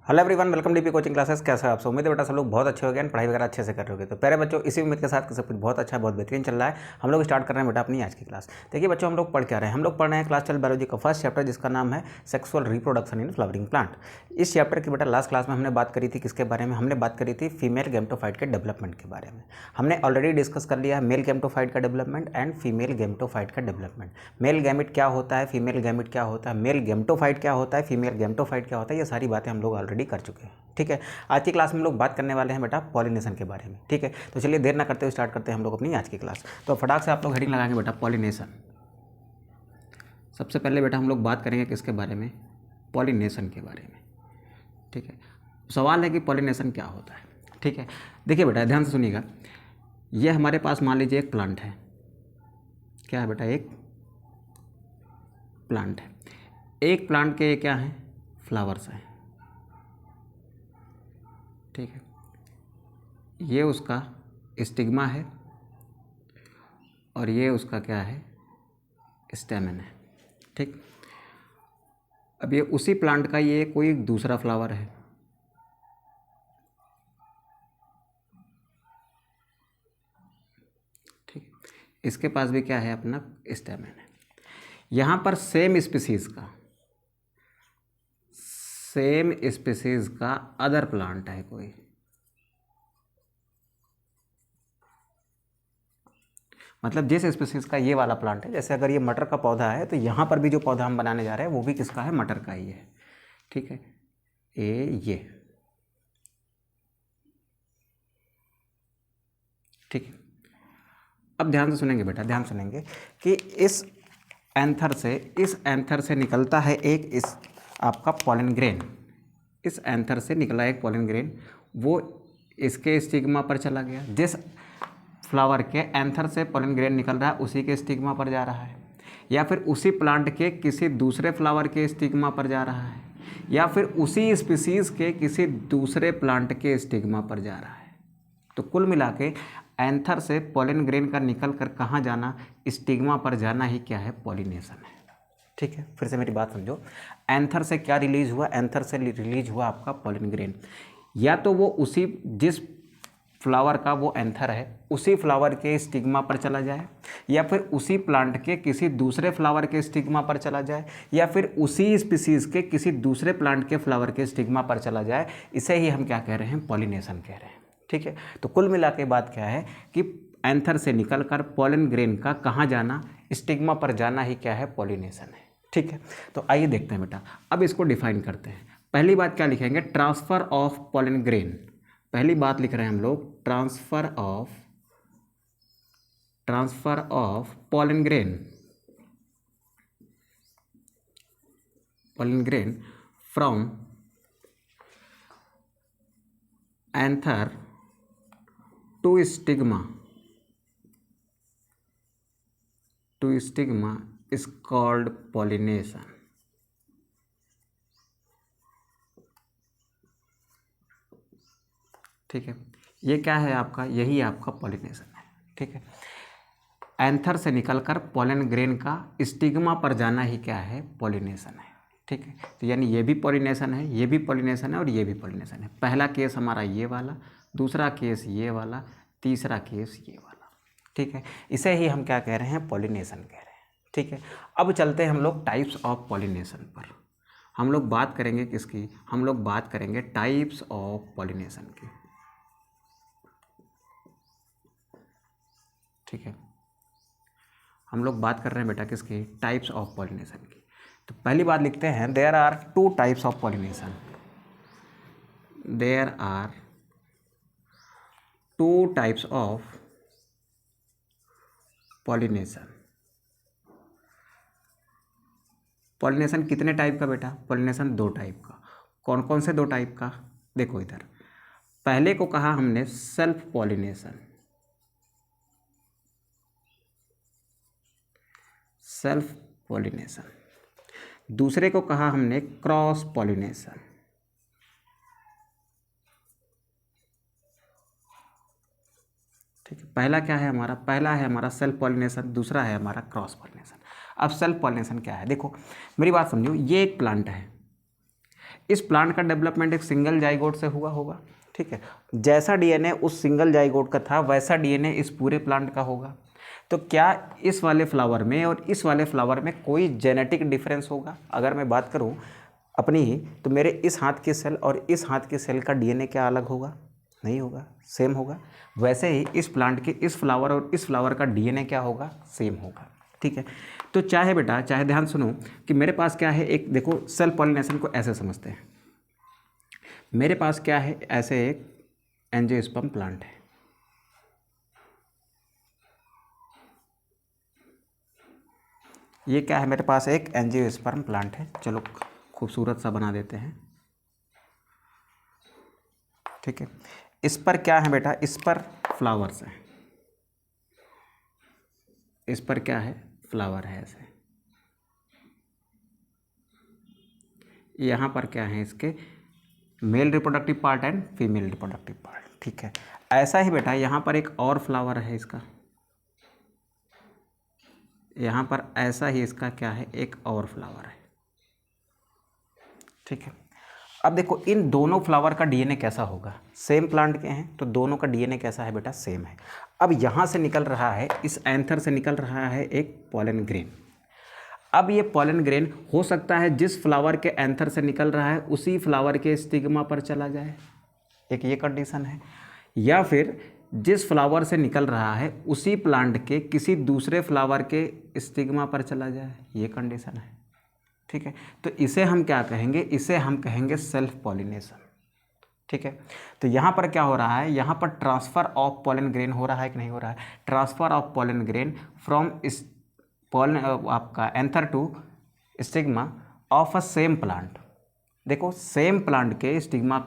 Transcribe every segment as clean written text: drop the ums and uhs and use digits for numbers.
Hello everyone, welcome DP coaching classes. कैसे हो आप सब? उम्मीद है बेटा सब लोग बहुत अच्छे हो गए, पढ़ाई वगैरह अच्छे से कर रहे हो। तो प्यारे बच्चों, इसी उम्मीद के साथ कि सब कुछ बहुत अच्छा, बहुत बेहतरीन चल रहा है। हम लोग स्टार्ट कर रहे हैं बेटा अपनी आज की क्लास। देखिए बच्चों, हम लोग पढ़ क्या रहे हैं? हम लोग पढ़ रहे हैं क्लास 12 बायोलॉजी का फर्स्ट चैप्टर, जिसका नाम है sexual reproduction in flowering plant. इस चैप्टर की बेटा लास्ट क्लास में हमने बात करी थी किसके बारे में? हमने बात करी थी फीमेल गैमेटोफाइट के डेवलपमेंट के बारे में। हमने ऑलरेडी डिस्कस कर लिया है मेल गैमेटोफाइट का डेवलपमेंट एंड फीमेल गैमेटोफाइट का डेवलपमेंट। मेल गैमेट क्या होता है, फीमेल गैमेट क्या होता है, मेल गैमेटोफाइट क्या होता है, फीमेल गैमेटोफाइट क्या होता है, ये सारी बातें हम लोग ऑलरेडी कर चुके हैं। ठीक है, आज की क्लास में हम लोग बात करने वाले हैं बेटा पॉलिनेशन के बारे में। ठीक है, तो चलिए देर ना करते हुए स्टार्ट करते हैं हम लोग अपनी आज की क्लास। तो फटाक से आप लोग हेडिंग लगाएंगे बेटा पॉलिनेशन। सबसे पहले बेटा हम लोग बात करेंगे किसके बारे में? पॉलिनेशन के बारे में। ठीक है, सवाल है कि पॉलिनेशन क्या होता है। ठीक है, देखिए बेटा ध्यान से सुनिएगा। ये हमारे पास मान लीजिए एक प्लांट है। क्या है बेटा? एक प्लांट है। एक प्लांट के क्या हैं? फ्लावर्स हैं। ठीक है, ये उसका स्टिग्मा है और ये उसका क्या है? स्टेमन है। ठीक, अब ये उसी प्लांट का ये कोई दूसरा फ्लावर है। ठीक, इसके पास भी क्या है? अपना स्टेमन है। यहाँ पर सेम स्पीसीज का अदर प्लांट है कोई। मतलब जिस स्पीसीज का ये वाला प्लांट है, जैसे अगर ये मटर का पौधा है तो यहाँ पर भी जो पौधा हम बनाने जा रहे हैं वो भी किसका है? मटर का ही है। ठीक है, ये ठीक है। अब ध्यान से सुनेंगे बेटा, ध्यान सुनेंगे कि इस एंथर से निकलता है एक इस आपका पॉलन ग्रेन। इस एंथर से निकला एक पॉलन ग्रेन, वो इसके स्टिग्मा पर चला गया। जिस फ्लावर के एंथर से पॉलन ग्रेन निकल रहा है उसी के स्टिग्मा पर जा रहा है, या फिर उसी प्लांट के किसी दूसरे फ्लावर के स्टिग्मा पर जा रहा है, या फिर उसी स्पीसीज के किसी दूसरे प्लांट के स्टिग्मा पर जा रहा है। तो कुल मिला के एंथर से पॉलन ग्रेन का निकल कर कहाँ जाना? स्टिग्मा पर जाना ही क्या है? पॉलिनेशन है। ठीक है, फिर से मेरी बात समझो। एंथर से क्या रिलीज हुआ? एंथर से रिलीज हुआ आपका पॉलन ग्रेन। या तो वो उसी जिस फ्लावर का वो एंथर है उसी फ्लावर के स्टिग्मा पर चला जाए, या फिर उसी प्लांट के किसी दूसरे फ्लावर के स्टिग्मा पर चला जाए, या फिर उसी स्पीसीज के किसी दूसरे प्लांट के फ्लावर के स्टिग्मा पर चला जाए। इसे ही हम क्या कह रहे हैं? पॉलिनेशन कह रहे हैं। ठीक है, तो कुल मिला के बात क्या है कि एंथर से निकलकर पॉलन ग्रेन का कहाँ जाना? स्टिग्मा पर जाना ही क्या है? पॉलिनेशन है। ठीक है, तो आइए देखते हैं बेटा, अब इसको डिफाइन करते हैं। पहली बात क्या लिखेंगे? Transfer of pollen grain. पहली बात लिख रहे हैं हम लोग transfer of pollen grain from anther to stigma is called pollination। ठीक है, ये क्या है आपका? यही आपका पॉलिनेशन है। ठीक है, एंथर से निकलकर पॉलन ग्रेन का स्टिग्मा पर जाना ही क्या है? पॉलिनेशन है। ठीक है, तो यानी ये भी पॉलिनेशन है, ये भी पॉलिनेशन है और ये भी पॉलिनेशन है। पहला केस हमारा ये वाला, दूसरा केस ये वाला, तीसरा केस ये वाला। ठीक है, इसे ही हम क्या कह रहे हैं? पॉलिनेशन कह रहे हैं। ठीक है, अब चलते हैं हम लोग टाइप्स ऑफ पॉलिनेशन पर। हम लोग बात करेंगे किसकी? हम लोग बात करेंगे टाइप्स ऑफ पॉलिनेशन की। ठीक है, हम लोग बात कर रहे हैं बेटा किसकी? टाइप्स ऑफ पॉलिनेशन की। तो पहली बात लिखते हैं, there are two types of pollination. There are two types of pollination. Pollination कितने टाइप का बेटा? पॉलिनेशन दो टाइप का। कौन कौन से दो टाइप का? देखो इधर, पहले को कहा हमने सेल्फ पॉलिनेशन, दूसरे को कहा हमने क्रॉस पॉलिनेशन। ठीक है, पहला क्या है हमारा? पहला है हमारा सेल्फ पॉलिनेशन, दूसरा है हमारा क्रॉस पॉलिनेशन। अब सेल्फ पॉलिनेशन क्या है? देखो मेरी बात समझो, ये एक प्लांट है, इस प्लांट का डेवलपमेंट एक सिंगल जाइगोट से हुआ होगा, ठीक है। जैसा डीएनए उस सिंगल जाइगोट का था वैसा डीएनए इस पूरे प्लांट का होगा। तो क्या इस वाले फ्लावर में और इस वाले फ्लावर में कोई जेनेटिक डिफरेंस होगा? अगर मैं बात करूं अपनी ही, तो मेरे इस हाथ की सेल और इस हाथ की सेल का डीएनए क्या अलग होगा? नहीं होगा, सेम होगा। वैसे ही इस प्लांट के इस फ्लावर और इस फ्लावर का डीएनए क्या होगा? सेम होगा, ठीक है। तो चाहे बेटा, चाहे ध्यान सुनो कि मेरे पास क्या है, एक देखो सेल्फ पॉलिनेशन को ऐसे समझते हैं। मेरे पास क्या है, ऐसे एक एंजियोस्पर्म प्लांट है, ये क्या है, मेरे पास एक एंजियोस्पर्म प्लांट है। चलो खूबसूरत सा बना देते हैं, ठीक है। इस पर क्या है बेटा, इस पर फ्लावर्स हैं, इस पर क्या है, फ्लावर है ऐसे। यहाँ पर क्या है, इसके male reproductive part and female reproductive part, ठीक है। ऐसा ही बेटा यहाँ पर एक और फ्लावर है इसका, यहाँ पर ऐसा ही इसका क्या है, एक और फ्लावर है, ठीक है। अब देखो इन दोनों फ्लावर का डीएनए कैसा होगा? सेम प्लांट के हैं तो दोनों का डीएनए कैसा है बेटा? सेम है। अब यहाँ से निकल रहा है, इस एंथर से निकल रहा है एक पॉलन ग्रेन। अब ये पॉलन ग्रेन हो सकता है जिस फ्लावर के एंथर से निकल रहा है उसी फ्लावर के स्टिग्मा पर चला जाए, एक ये कंडीशन है। या फिर जिस फ्लावर से निकल रहा है उसी प्लांट के किसी दूसरे फ्लावर के स्टिग्मा पर चला जाए, ये कंडीशन है, ठीक है। तो इसे हम क्या कहेंगे? इसे हम कहेंगे सेल्फ पॉलिनेशन, ठीक है। तो यहाँ पर क्या हो रहा है, यहाँ पर ट्रांसफ़र ऑफ पॉलन ग्रेन हो रहा है कि नहीं हो रहा है? Transfer of pollen grain from इस पॉलन आपका anther to stigma of a same plant. देखो सेम प्लांट के स्टिग्मा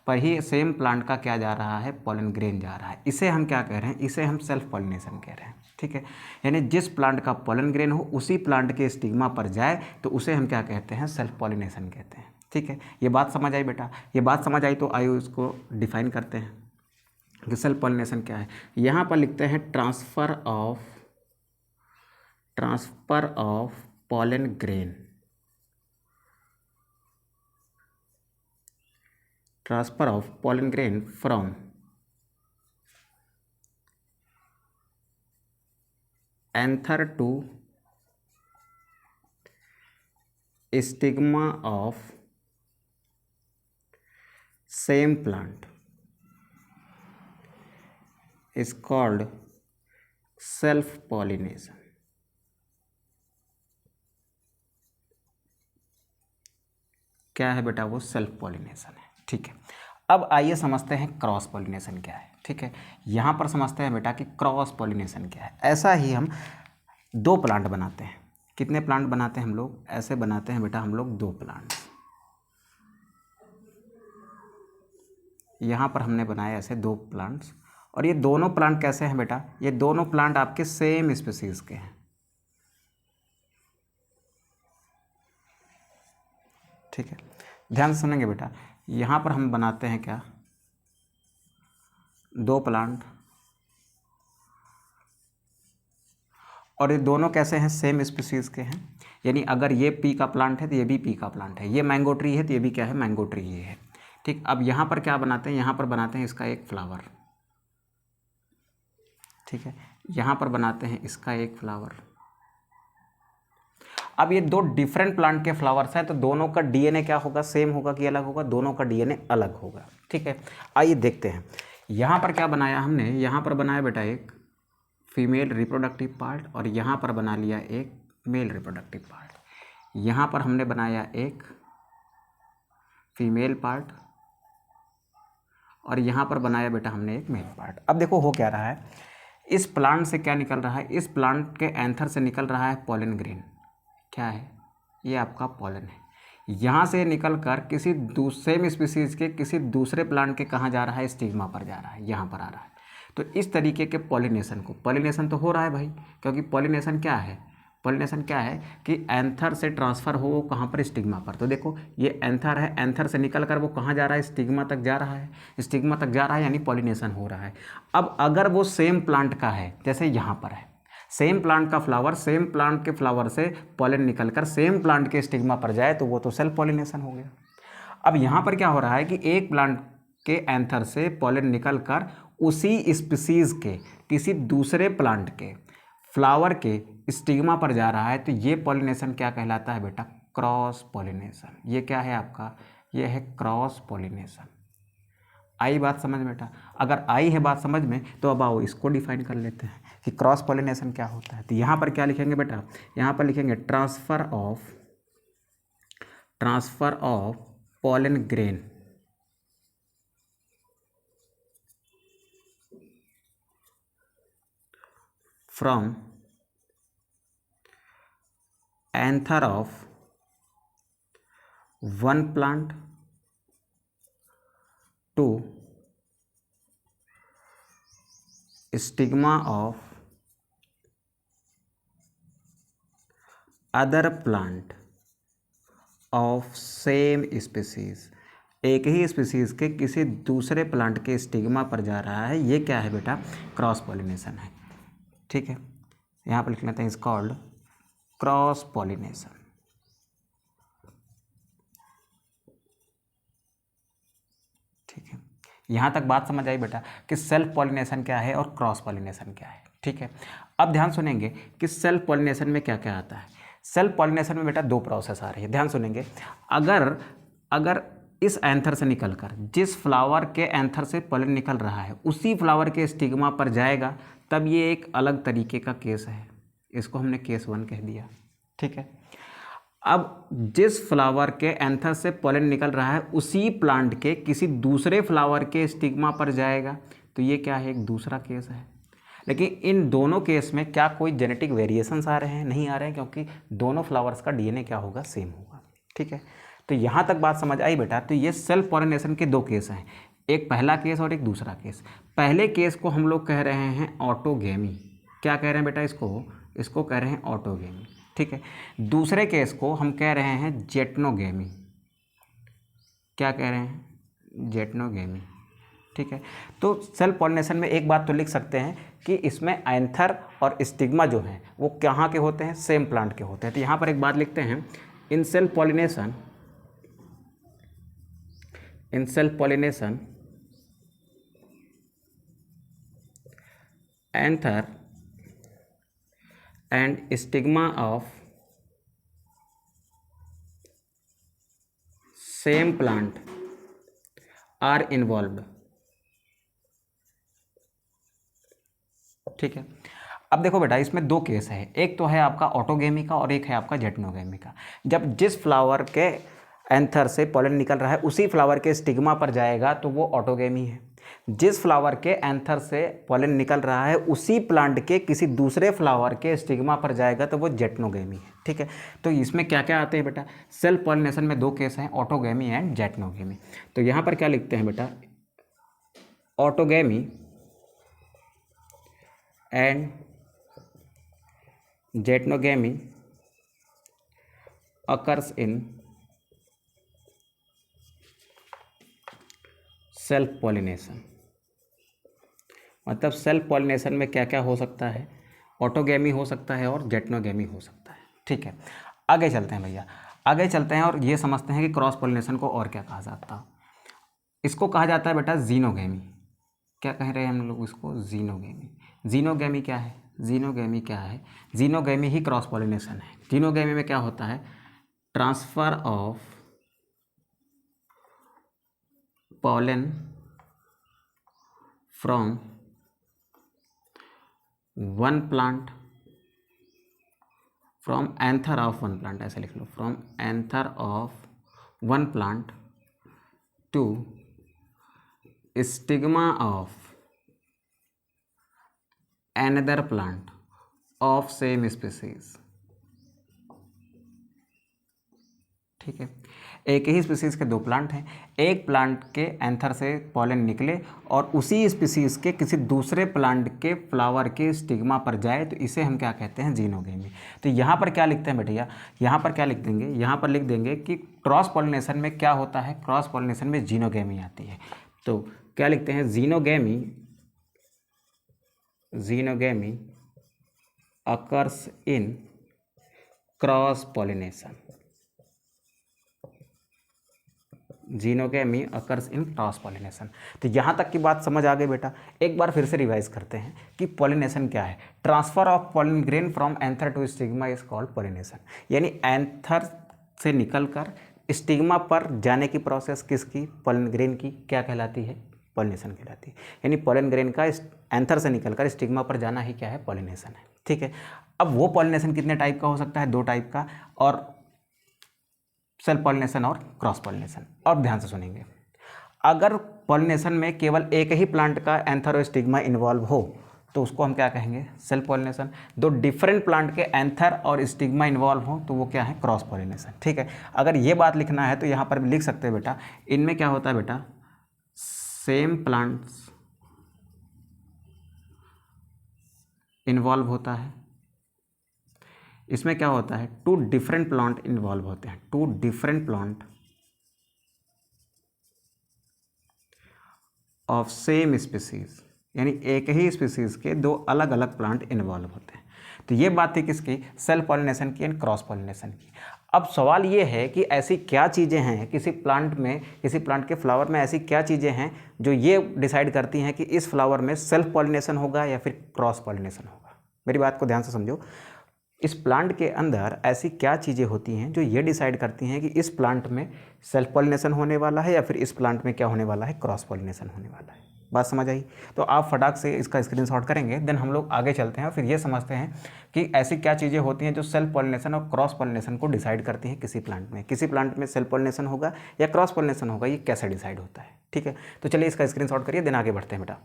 पर ही सेम प्लांट का क्या जा रहा है, पॉलन ग्रेन जा रहा है। इसे हम क्या कह रहे हैं? इसे हम सेल्फ पॉलिनेशन कह रहे हैं, ठीक है। यानी जिस प्लांट का पॉलन ग्रेन हो उसी प्लांट के स्टिग्मा पर जाए तो उसे हम क्या कहते हैं? सेल्फ पॉलिनेशन कहते हैं, ठीक है। ये बात समझ आई बेटा? ये बात समझ आई तो आइए इसको डिफाइन करते हैं कि सेल्फ पॉलिनेशन क्या है। यहाँ पर लिखते हैं transfer of pollen grain, transfer of pollen grain from anther to stigma of same plant is called self pollination। क्या है बेटा? वो सेल्फ पॉलिनेशन है, ठीक है। अब आइए समझते हैं क्रॉस पॉलिनेशन क्या है, ठीक है। यहाँ पर समझते हैं बेटा कि क्रॉस पॉलिनेशन क्या है। ऐसा ही हम दो प्लांट बनाते हैं। कितने प्लांट बनाते हैं हम लोग? ऐसे बनाते हैं बेटा हम लोग दो प्लांट। यहाँ पर हमने बनाए ऐसे दो प्लांट्स, और ये दोनों प्लांट कैसे हैं बेटा? ये दोनों प्लांट आपके सेम स्पीसीज के हैं, ठीक है। ध्यान से सुनेंगे बेटा। यहाँ पर हम बनाते हैं क्या? दो प्लांट, और ये दोनों कैसे हैं? सेम स्पीसीज के हैं। यानी अगर ये पी का प्लांट है तो ये भी पी का प्लांट है, ये मैंगो ट्री है तो ये भी क्या है? मैंगो ट्री ही है, ठीक। अब यहाँ पर क्या बनाते हैं? यहाँ पर बनाते हैं इसका एक फ्लावर, ठीक है। यहाँ पर बनाते हैं इसका एक फ्लावर। अब ये दो डिफरेंट प्लांट के फ्लावर्स हैं तो दोनों का डीएनए क्या होगा? सेम होगा कि अलग होगा? दोनों का डीएनए अलग होगा, ठीक है। आइए देखते हैं। यहाँ पर क्या बनाया हमने? यहाँ पर बनाया बेटा एक फीमेल रिप्रोडक्टिव पार्ट, और यहाँ पर बना लिया एक मेल रिप्रोडक्टिव पार्ट। यहाँ पर हमने बनाया एक फीमेल पार्ट, और यहाँ पर बनाया बेटा हमने एक मेल पार्ट। अब देखो हो क्या रहा है, इस प्लांट से क्या निकल रहा है? इस प्लांट के एंथर से निकल रहा है पॉलन ग्रेन। क्या है? ये आपका पॉलन है। यहाँ से निकल कर किसी सेम स्पीसीज के किसी दूसरे प्लांट के कहाँ जा रहा है? स्टिग्मा पर जा रहा है, यहाँ पर आ रहा है। तो इस तरीके के पॉलिनेशन को, पॉलिनेशन तो हो रहा है भाई, क्योंकि पॉलिनेशन क्या है? पॉलिनेशन क्या है कि एंथर से ट्रांसफ़र हो कहाँ पर? स्टिग्मा पर। तो देखो ये एंथर है, एंथर से निकल कर वो कहाँ जा रहा है? स्टिग्मा तक जा रहा है, स्टिग्मा तक जा रहा है, यानी पॉलिनेशन हो रहा है। अब अगर वो सेम प्लांट का है, जैसे यहाँ पर है सेम प्लांट का फ्लावर, सेम प्लांट के फ्लावर से पॉलन निकल कर सेम प्लांट के स्टिग्मा पर जाए तो वो तो सेल्फ पॉलिनेशन हो गया। अब यहाँ पर क्या हो रहा है कि एक प्लांट के एंथर से पॉलन निकल कर उसी स्पीसीज के किसी दूसरे प्लांट के फ्लावर के स्टिग्मा पर जा रहा है, तो ये पॉलिनेशन क्या कहलाता है बेटा? Cross pollination. ये क्या है आपका? ये है क्रॉस पॉलिनेशन। आई बात समझ में बेटा? अगर आई है बात समझ में तो अब आओ इसको डिफाइन कर लेते हैं कि क्रॉस पॉलिनेशन क्या होता है। तो यहाँ पर क्या लिखेंगे बेटा? यहाँ पर लिखेंगे transfer of pollen grain from anther of one plant to stigma of other plant of same species. एक ही स्पीसीज के किसी दूसरे प्लांट के स्टिग्मा पर जा रहा है, ये क्या है बेटा? क्रॉस पॉलिनेशन है। ठीक है, यहाँ पर लिख लेते हैं इज कॉल्ड क्रॉस पॉलिनेशन। ठीक है, यहाँ तक बात समझ आई बेटा कि सेल्फ पॉलिनेशन क्या है और क्रॉस पॉलिनेशन क्या है। ठीक है, अब ध्यान सुनेंगे कि सेल्फ पॉलिनेशन में क्या क्या आता है। सेल्फ पॉलिनेशन में बेटा दो प्रोसेस आ रही है, ध्यान सुनेंगे। अगर इस एंथर से निकलकर जिस फ्लावर के एंथर से पॉलन निकल रहा है उसी फ्लावर के स्टिग्मा पर जाएगा, तब ये एक अलग तरीके का केस है, इसको हमने केस 1 कह दिया। ठीक है, अब जिस फ्लावर के एंथर से पॉलन निकल रहा है उसी प्लांट के किसी दूसरे फ्लावर के स्टिग्मा पर जाएगा, तो ये क्या है? एक दूसरा केस है। लेकिन इन दोनों केस में क्या कोई जेनेटिक वेरिएशंस आ रहे हैं? नहीं आ रहे हैं, क्योंकि दोनों फ्लावर्स का डीएनए क्या होगा? सेम होगा। ठीक है, तो यहाँ तक बात समझ आई बेटा। तो ये सेल्फ पॉलिनेशन के दो केस हैं, एक पहला केस और एक दूसरा केस। पहले केस को हम लोग कह रहे हैं ऑटोगेमी। क्या कह रहे हैं बेटा? इसको कह रहे हैं ऑटोगेमी। ठीक है, दूसरे केस को हम कह रहे हैं जेटनोगेमी। क्या कह रहे हैं? जेटनोगेमी। ठीक है, तो सेल्फ पॉलिनेशन में एक बात तो लिख सकते हैं कि इसमें एंथर और स्टिग्मा जो हैं वो कहाँ के होते हैं? सेम प्लांट के होते हैं। तो यहाँ पर एक बात लिखते हैं, in self pollination anther and stigma of same plant are involved. ठीक है, अब देखो बेटा इसमें दो केस है, एक तो है आपका ऑटोगेमी का और एक है आपका जेटनोगेमी का। जब जिस फ्लावर के एंथर से पॉलन निकल रहा है उसी फ्लावर के स्टिग्मा पर जाएगा तो वो ऑटोगेमी है। जिस फ्लावर के एंथर से पॉलन निकल रहा है उसी प्लांट के किसी दूसरे फ्लावर के स्टिग्मा पर जाएगा तो वो जेटनोगेमी है। ठीक है, तो इसमें क्या क्या आते हैं बेटा? सेल्फ पॉलिनेशन में दो केस हैं, ऑटोगेमी एंड जेटनोगेमी। तो यहाँ पर क्या लिखते हैं बेटा? Autogamy and geitonogamy occurs in self pollination. मतलब सेल्फ पॉलिनेशन में क्या क्या हो सकता है? ऑटोगेमी हो सकता है और जेटनोगेमी हो सकता है। ठीक है, आगे चलते हैं भैया, आगे चलते हैं और ये समझते हैं कि क्रॉस पॉलिनेशन को और क्या कहा जाता है। इसको कहा जाता है बेटा जीनोगेमी। क्या कह रहे हैं हम लोग इसको? जीनोगेमी। जीनोगेमी क्या है? जीनोगेमी क्या है? जीनोगेमी ही क्रॉस पॉलिनेशन है। जीनोगेमी में क्या होता है? Transfer of pollen from one plant, from anther of one plant, ऐसे लिख लो, from anther of one plant to stigma of another plant of same species। ठीक है, एक ही स्पीसीज के दो प्लांट हैं, एक प्लांट के एंथर से पॉलन निकले और उसी स्पीसीज के किसी दूसरे प्लांट के फ्लावर के स्टिग्मा पर जाए तो इसे हम क्या कहते हैं? जीनोगेमी। तो यहाँ पर क्या लिखते हैं बेटा? यहाँ पर क्या लिख देंगे? यहाँ पर लिख देंगे कि क्रॉस पॉलिनेशन में क्या होता है? क्रॉस पॉलिनेशन में जीनोगेमी आती है। तो क्या लिखते हैं? Xenogamy occurs in cross pollination। Xenogamy occurs in cross pollination. तो यहाँ तक की बात समझ आ गई बेटा। एक बार फिर से रिवाइज करते हैं कि पॉलिनेशन क्या है। Transfer of pollen grain from anther to stigma is called pollination, यानी एंथर से निकलकर स्टिग्मा पर जाने की प्रोसेस किसकी, पॉलिन ग्रेन की, क्या कहलाती है, पॉलिनेशन कहलाती है। यानी पॉलिन ग्रेन का एंथर से निकलकर स्टिग्मा पर जाना ही क्या है, पॉलिनेशन है। ठीक है, अब वो पॉलिनेशन कितने टाइप का हो सकता है, 2 टाइप का, और सेल्फ पॉलिनेशन और क्रॉस पॉलिनेशन। और ध्यान से सुनेंगे, अगर पॉलिनेशन में केवल एक ही प्लांट का एंथर और स्टिग्मा इन्वॉल्व हो तो उसको हम क्या कहेंगे, सेल्फ पॉलिनेशन। 2 डिफरेंट प्लांट के एंथर और स्टिग्मा इन्वॉल्व हो तो वो क्या है, क्रॉस पॉलिनेशन। ठीक है, अगर ये बात लिखना है तो यहाँ पर भी लिख सकते हैं बेटा, इनमें क्या होता है बेटा, सेम प्लांट्स इन्वॉल्व होता है, इसमें क्या होता है, 2 डिफरेंट प्लांट इन्वॉल्व होते हैं, 2 different plant of same species, यानी एक ही स्पीसीज के 2 अलग अलग प्लांट इन्वॉल्व होते हैं। तो ये बात थी किसकी, सेल्फ पॉलिनेशन की एंड क्रॉस पॉलिनेशन की। अब सवाल ये है कि ऐसी क्या चीज़ें हैं किसी प्लांट में, किसी प्लांट के फ्लावर में ऐसी क्या चीज़ें हैं जो ये डिसाइड करती हैं कि इस फ्लावर में सेल्फ पॉलिनेशन होगा या फिर क्रॉस पॉलिनेशन होगा। मेरी बात को ध्यान से समझो, इस प्लांट के अंदर ऐसी क्या चीज़ें होती हैं जो ये डिसाइड करती हैं कि इस प्लांट में सेल्फ पॉलिनेशन होने वाला है या फिर इस प्लांट में क्या होने वाला है, क्रॉस पॉलिनेशन होने वाला है। बात समझ आई? तो आप फटाक से इसका स्क्रीनशॉट करेंगे, देन हम लोग आगे चलते हैं और फिर ये समझते हैं कि ऐसी क्या चीज़ें होती हैं जो सेल्फ पॉलिनेशन और क्रॉस पॉलिनेशन को डिसाइड करती हैं किसी प्लांट में। किसी प्लांट में सेल्फ पॉलिनेशन होगा या क्रॉस पॉलिनेशन होगा, ये कैसे डिसाइड होता है। ठीक है, तो चलिए इसका स्क्रीनशॉट करिए, देन आगे बढ़ते हैं बेटा।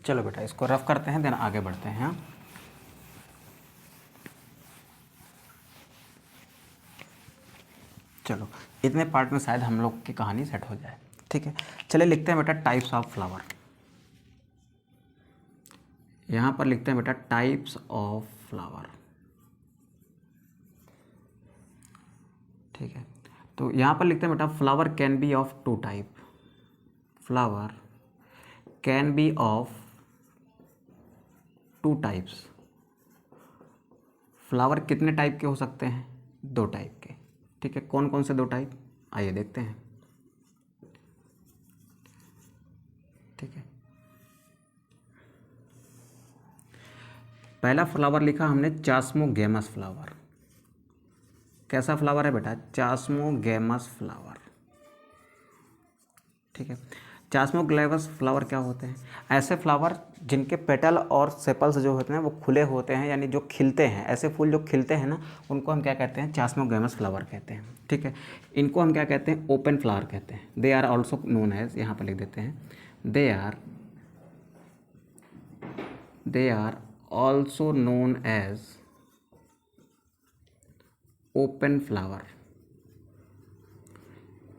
चलो बेटा इसको रफ करते हैं, देन आगे बढ़ते हैं। चलो इतने पार्ट में शायद हम लोग की कहानी सेट हो जाए। ठीक है, चलिए लिखते हैं बेटा टाइप्स ऑफ फ्लावर। यहाँ पर लिखते हैं बेटा टाइप्स ऑफ फ्लावर। ठीक है, तो यहाँ पर लिखते हैं बेटा flower can be of 2 type. Flower can be of 2 types. Flower कितने टाइप के हो सकते हैं, 2 टाइप के। ठीक है, कौन कौन से 2 टाइप, आइए देखते हैं। ठीक है, पहला फ्लावर लिखा हमने चास्मोगेमस फ्लावर। कैसा फ्लावर है बेटा, चास्मोगेमस फ्लावर। ठीक है, चास्मोग्लेमस फ्लावर क्या होते हैं, ऐसे फ्लावर जिनके पेटल और सेपल्स जो होते हैं वो खुले होते हैं, यानी जो खिलते हैं, ऐसे फूल जो खिलते हैं ना उनको हम क्या कहते हैं, चास्मोगेमस फ्लावर कहते हैं। ठीक है, इनको हम क्या कहते हैं, ओपन फ्लावर कहते हैं। They are also known as, यहाँ पर लिख देते हैं, they are also known as open flower.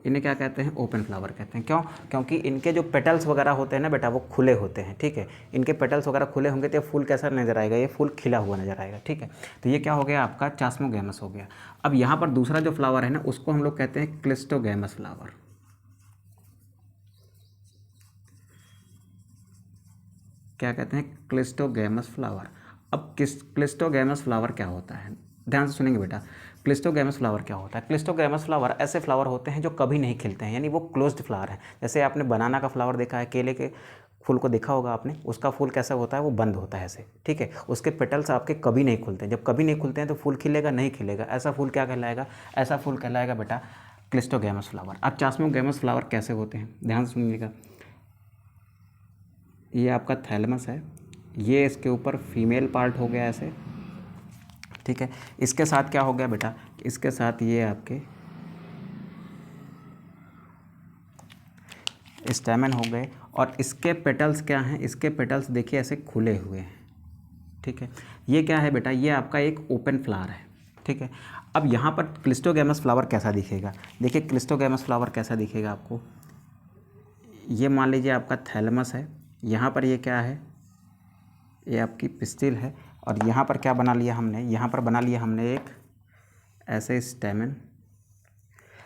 इन्हें क्या कहते हैं, ओपन फ्लावर कहते हैं। क्यों, क्योंकि इनके जो पेटल्स वगैरह होते हैं ना बेटा वो खुले होते हैं। ठीक है, इनके पेटल्स वगैरह खुले होंगे तो फूल कैसा नजर आएगा, ये फूल खिला हुआ नजर आएगा। ठीक है, तो ये क्या हो गया आपका, चास्मोगेमस हो गया। अब यहाँ पर दूसरा जो फ्लावर है ना उसको हम लोग कहते हैं क्लिस्टोगेमस फ्लावर। क्या कहते हैं, क्लिस्टोगेमस फ्लावर। अब क्लिस्टोगेमस फ्लावर क्या होता है, ध्यान से सुनेंगे बेटा। क्लिस्टोगेमस फ्लावर क्या होता है, क्लिस्टोगेमस फ्लावर ऐसे फ्लावर होते हैं जो कभी नहीं खिलते हैं, यानी वो क्लोज्ड फ्लावर है। जैसे आपने बनाना का फ्लावर देखा है, केले के फूल को देखा होगा आपने, उसका फूल कैसा होता है, वो बंद होता है ऐसे। ठीक है, उसके पेटल्स आपके कभी नहीं खुलते हैं। जब कभी नहीं खुलते हैं तो फूल खिलेगा नहीं खिलेगा, ऐसा फूल क्या कहलाएगा, ऐसा फूल कहलाएगा बेटा क्लिस्टोगेमस फ्लावर। अब चास्मोगेमस फ्लावर कैसे होते हैं, ध्यान से सुनिएगा। ये आपका थैलमस है, ये इसके ऊपर फीमेल पार्ट हो गया ऐसे। ठीक है, इसके साथ क्या हो गया बेटा, इसके साथ ये आपके स्टैमेन हो गए, और इसके पेटल्स क्या हैं, इसके पेटल्स देखिए ऐसे खुले हुए हैं। ठीक है, ये क्या है बेटा, ये आपका एक ओपन फ्लावर है। ठीक है, अब यहाँ पर क्लिस्टोगेमस फ्लावर कैसा दिखेगा, देखिए क्लिस्टोगेमस फ्लावर कैसा दिखेगा आपको। ये मान लीजिए आपका थैलमस है, यहाँ पर ये क्या है, ये आपकी पिस्टिल है, और यहाँ पर क्या बना लिया हमने, यहाँ पर बना लिया हमने एक ऐसे स्टेमन।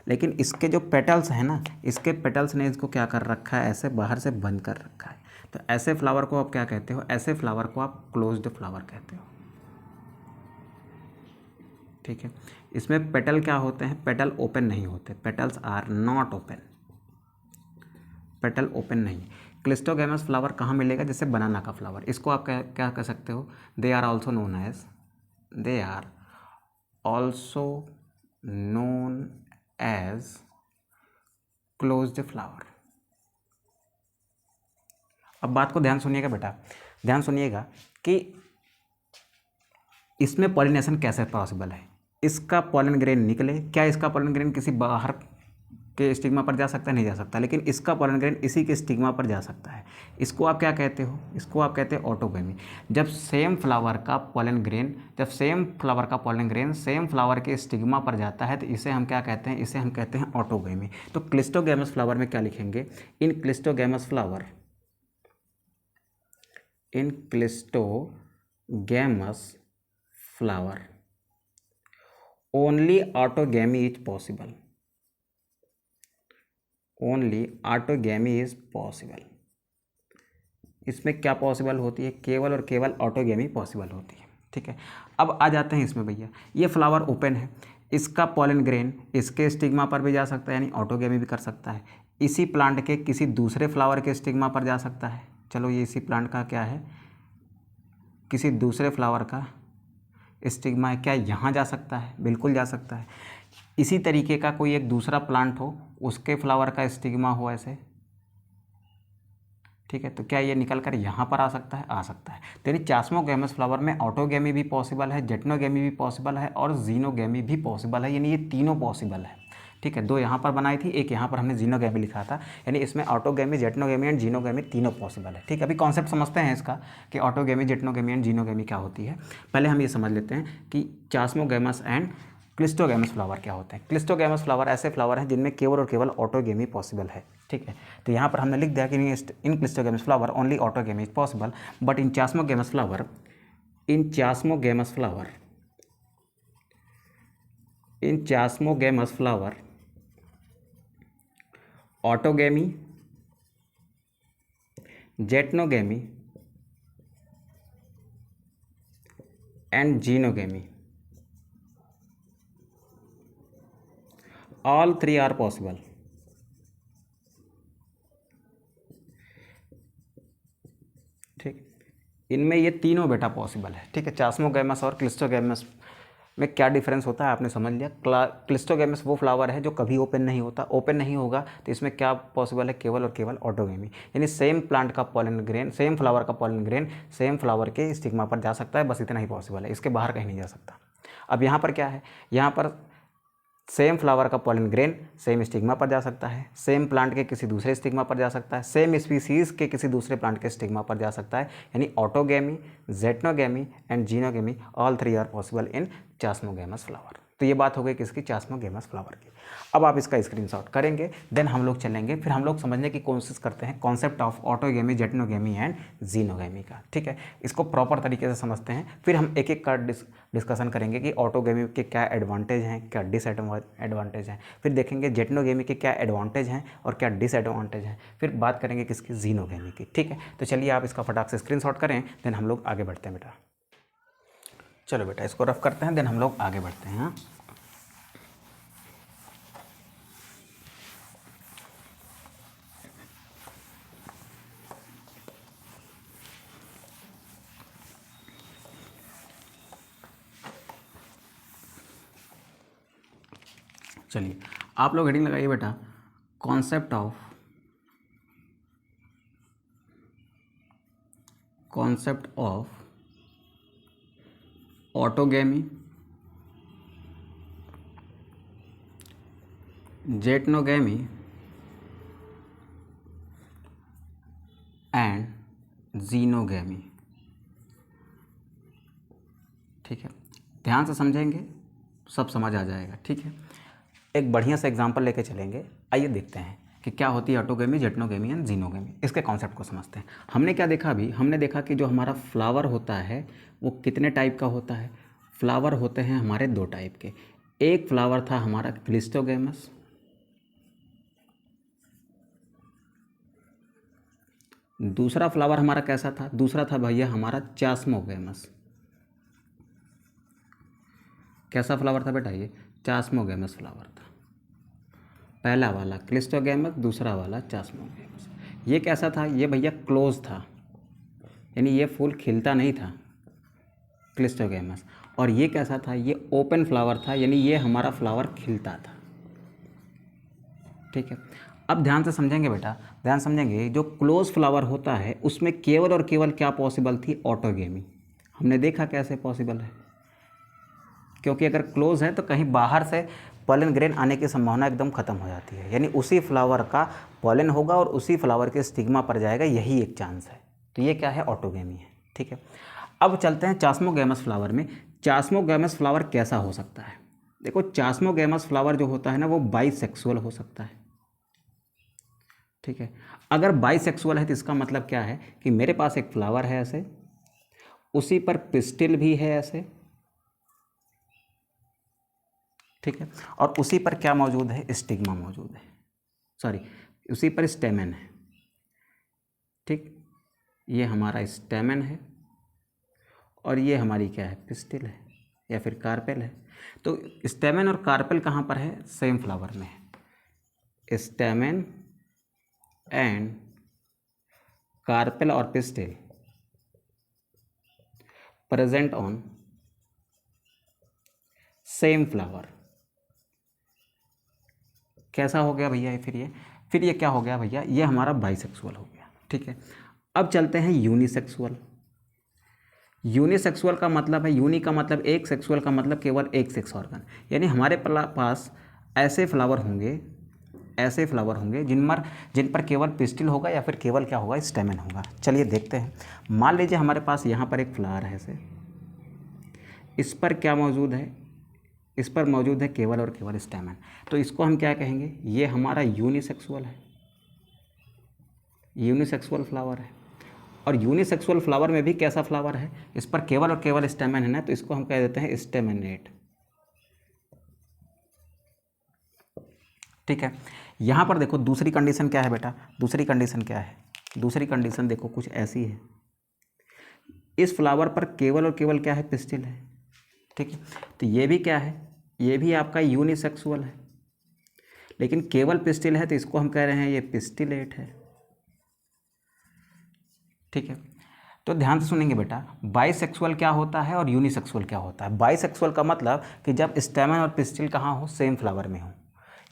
लेकिन इसके जो पेटल्स हैं ना, इसके पेटल्स ने इसको क्या कर रखा है, ऐसे बाहर से बंद कर रखा है। तो ऐसे फ्लावर को आप क्या कहते हो, ऐसे फ्लावर को आप क्लोज्ड फ्लावर कहते हो। ठीक है। इसमें पेटल क्या होते हैं, पेटल ओपन नहीं होते, petals are not open, petal open नहीं। क्लिस्टोगैमस फ्लावर कहाँ मिलेगा, जैसे बनाना का फ्लावर, इसको आप क्या क्या कह सकते हो, they are also known as, they are also known as closed flower. अब बात को ध्यान सुनिएगा बेटा, ध्यान सुनिएगा कि इसमें पॉलिनेशन कैसे पॉसिबल है। इसका पॉलन ग्रेन निकले, क्या इसका पॉलन ग्रेन किसी बाहर के स्टिग्मा पर जा सकता है, नहीं जा सकता, लेकिन इसका पॉलन ग्रेन इसी के स्टिग्मा पर जा सकता है। इसको आप क्या कहते हो, इसको आप कहते हैं ऑटोगेमी। जब सेम फ्लावर का पॉलन ग्रेन, जब सेम फ्लावर का पॉलन ग्रेन सेम फ्लावर के स्टिग्मा पर जाता है तो इसे हम क्या कहते हैं, इसे हम कहते हैं ऑटोगेमी। तो क्लिस्टोगैमस फ्लावर में क्या लिखेंगे, in cleistogamous flower, in cleistogamous flower only autogamy is possible, only autogamy is possible. इसमें क्या पॉसिबल होती है, केवल और केवल ऑटोगेमी पॉसिबल होती है। ठीक है, अब आ जाते हैं इसमें भैया, ये फ्लावर ओपन है, इसका पॉलन ग्रेन इसके स्टिग्मा पर भी जा सकता है, यानी ऑटोगेमी भी कर सकता है। इसी प्लांट के किसी दूसरे फ्लावर के स्टिग्मा पर जा सकता है। चलो ये इसी प्लांट का क्या है, किसी दूसरे फ्लावर का स्टिग्मा है, क्या यहाँ जा सकता है, बिल्कुल जा सकता है। इसी तरीके का कोई एक दूसरा प्लांट हो, उसके फ्लावर का स्टिग्मा हो ऐसे, ठीक है, तो क्या ये निकल कर यहाँ पर आ सकता है, आ सकता है। तो यानी चास्मोगैमस फ्लावर में ऑटोगेमी भी पॉसिबल है, जेटनोगेमी भी पॉसिबल है और जीनोगेमी भी पॉसिबल है, यानी ये तीनों पॉसिबल है। ठीक है, दो यहाँ पर बनाई थी, एक यहाँ पर हमने जीनोगेमी लिखा था, यानी इसमें ऑटोगेमी, जेटनोगेमी एंड जीनोगेमी तीनों पॉसिबल है। ठीक है, अभी कॉन्सेप्ट समझते हैं इसका कि ऑटोगेमी, जेटनोगेमी एंड जीनोगेमी क्या होती है। पहले हम ये समझ लेते हैं कि चास्मोगैमस एंड क्लिस्टोगैमस फ्लावर क्या होते हैं। क्लिस्टोगैमस फ्लावर ऐसे फ्लावर हैं जिनमें केवल और केवल ऑटोगेमी पॉसिबल है। ठीक है, तो यहाँ पर हमने लिख दिया कि in cleistogamous flower only autogamy is possible, but in chasmogamous flower, in chasmogamous flower, in chasmogamous flower autogamy, geitonogamy and xenogamy all three are possible। ठीक, इनमें ये तीनों बेटा पॉसिबल है। ठीक है, चास्मोगैमस और क्लिस्टोगैमस में क्या डिफरेंस होता है आपने समझ लिया। क्लिस्टोगैमस वो फ्लावर है जो कभी ओपन नहीं होता, ओपन नहीं होगा तो इसमें क्या पॉसिबल है, केवल और केवल ऑटोगेमी, यानी सेम प्लांट का पॉलन ग्रेन, सेम फ्लावर का पॉलन ग्रेन सेम फ्लावर के स्टिग्मा पर जा सकता है, बस इतना ही पॉसिबल है, इसके बाहर कहीं नहीं जा सकता। अब यहाँ पर क्या है, यहाँ पर सेम फ्लावर का पॉलन ग्रेन सेम स्टिग्मा पर जा सकता है, सेम प्लांट के किसी दूसरे स्टिग्मा पर जा सकता है, सेम स्पीसीज़ के किसी दूसरे प्लांट के स्टिग्मा पर जा सकता है, यानी autogamy, geitonogamy and xenogamy all three are possible in chasmogamous flower. तो ये बात हो गई किसकी, चास्मोगैमस फ्लावर की। अब आप इसका स्क्रीनशॉट करेंगे, देन हम लोग चलेंगे, फिर हम लोग समझने की कोशिश करते हैं concept of autogamy, geitonogamy and xenogamy का। ठीक है, इसको प्रॉपर तरीके से समझते हैं, फिर हम एक एक का डिस्कशन करेंगे कि ऑटोगेमी के क्या एडवांटेज हैं, क्या डिसएडवांटेज हैं, फिर देखेंगे जेटनोगेमी के क्या एडवांटेज हैं और क्या डिसएडवांटेज हैं, फिर बात करेंगे किसकी, जीनोगेमी की। ठीक है, तो चलिए आप इसका फटाक से स्क्रीनशॉट करें, देन हम लोग आगे बढ़ते हैं बेटा। चलो बेटा इसको रफ करते हैं, देन हम लोग आगे बढ़ते हैं। हाँ, चलिए आप लोग हेडिंग लगाइए बेटा, concept of autogamy, geitonogamy and xenogamy. ठीक है, ध्यान से समझेंगे, सब समझ आ जाएगा। ठीक है, एक बढ़िया सा एग्जांपल लेके चलेंगे, आइए देखते हैं कि क्या होती है ऑटोगेमी, जेटनोगेमी एंड जीनोगेमी। इसके कॉन्सेप्ट को समझते हैं। हमने क्या देखा अभी, हमने देखा कि जो हमारा फ्लावर होता है वो कितने टाइप का होता है। फ्लावर होते हैं हमारे दो टाइप के, एक फ्लावर था हमारा क्लिस्टोगैमस, दूसरा फ्लावर हमारा कैसा था, दूसरा था भैया हमारा चास्मोगैमस। कैसा फ्लावर था बेटा? ये चास्मोगैमस फ्लावर था। पहला वाला क्लिस्टोगैमस, दूसरा वाला चास्मोगैमस। ये कैसा था? ये भैया क्लोज था, यानी ये फूल खिलता नहीं था, क्लिस्टोगैमस। और ये कैसा था? ये ओपन फ्लावर था, यानी ये हमारा फ्लावर खिलता था। ठीक है, अब ध्यान से समझेंगे बेटा, ध्यान समझेंगे। जो क्लोज फ्लावर होता है उसमें केवल और केवल क्या पॉसिबल थी? ऑटोगेमी। हमने देखा कैसे पॉसिबल है, क्योंकि अगर क्लोज है तो कहीं बाहर से पॉलन ग्रेन आने की संभावना एकदम ख़त्म हो जाती है, यानी उसी फ्लावर का पॉलन होगा और उसी फ्लावर के स्टिग्मा पर जाएगा, यही एक चांस है। तो ये क्या है? ऑटोगेमी है। ठीक है, अब चलते हैं चास्मोगैमस फ्लावर में। चास्मोगैमस फ्लावर कैसा हो सकता है? देखो, चास्मोगैमस फ्लावर जो होता है ना, वो बाइसेक्सुअल हो सकता है। ठीक है, अगर बाइसेक्सुअल है तो इसका मतलब क्या है कि मेरे पास एक फ्लावर है ऐसे, उसी पर पिस्टिल भी है ऐसे, ठीक है, और उसी पर क्या मौजूद है? स्टिग्मा मौजूद है, सॉरी, उसी पर स्टेमेन है। ठीक, ये हमारा स्टेमेन है और ये हमारी क्या है? पिस्टिल है या फिर कार्पेल है। तो स्टेमेन और कार्पेल कहाँ पर है? सेम फ्लावर में है। स्टेमेन एंड कार्पेल और pistil present on same flower. कैसा हो गया भैया? फिर ये क्या हो गया भैया? ये हमारा बाइसेक्सुअल हो गया। ठीक है, अब चलते हैं यूनिसेक्सुअल। यूनिसेक्सुअल का मतलब है, यूनि का मतलब एक, सेक्सुअल का मतलब केवल एक सेक्स ऑर्गन, यानी हमारे पास ऐसे फ्लावर होंगे, ऐसे फ्लावर होंगे जिन पर केवल पिस्टिल होगा या फिर केवल क्या होगा? स्टेमेन होगा। चलिए देखते हैं। मान लीजिए हमारे पास यहाँ पर एक फ्लावर है ऐसे, इस पर क्या मौजूद है? इस पर मौजूद है केवल और केवल स्टेमेन। तो इसको हम क्या कहेंगे? ये हमारा यूनिसेक्सुअल है, यूनिसेक्सुअल फ्लावर है। और यूनिसेक्सुअल फ्लावर में भी कैसा फ्लावर है? इस पर केवल और केवल स्टेमेन है ना, तो इसको हम कह देते हैं स्टेमेनेट। ठीक है, यहाँ पर देखो दूसरी कंडीशन क्या है बेटा? दूसरी कंडीशन क्या है? दूसरी कंडीशन देखो कुछ ऐसी है, इस फ्लावर पर केवल और केवल क्या है? पिस्टिल है। ठीक है, तो ये भी क्या है? ये भी आपका यूनिसेक्सुअल है, लेकिन केवल पिस्टिल है, तो इसको हम कह रहे हैं ये पिस्टिलेट है। ठीक है, तो ध्यान से सुनेंगे बेटा, बाइसेक्सुअल क्या होता है और यूनिसेक्सुअल क्या होता है। बाइसेक्सुअल का मतलब कि जब स्टेमन और पिस्टिल कहाँ हो? सेम फ्लावर में हो।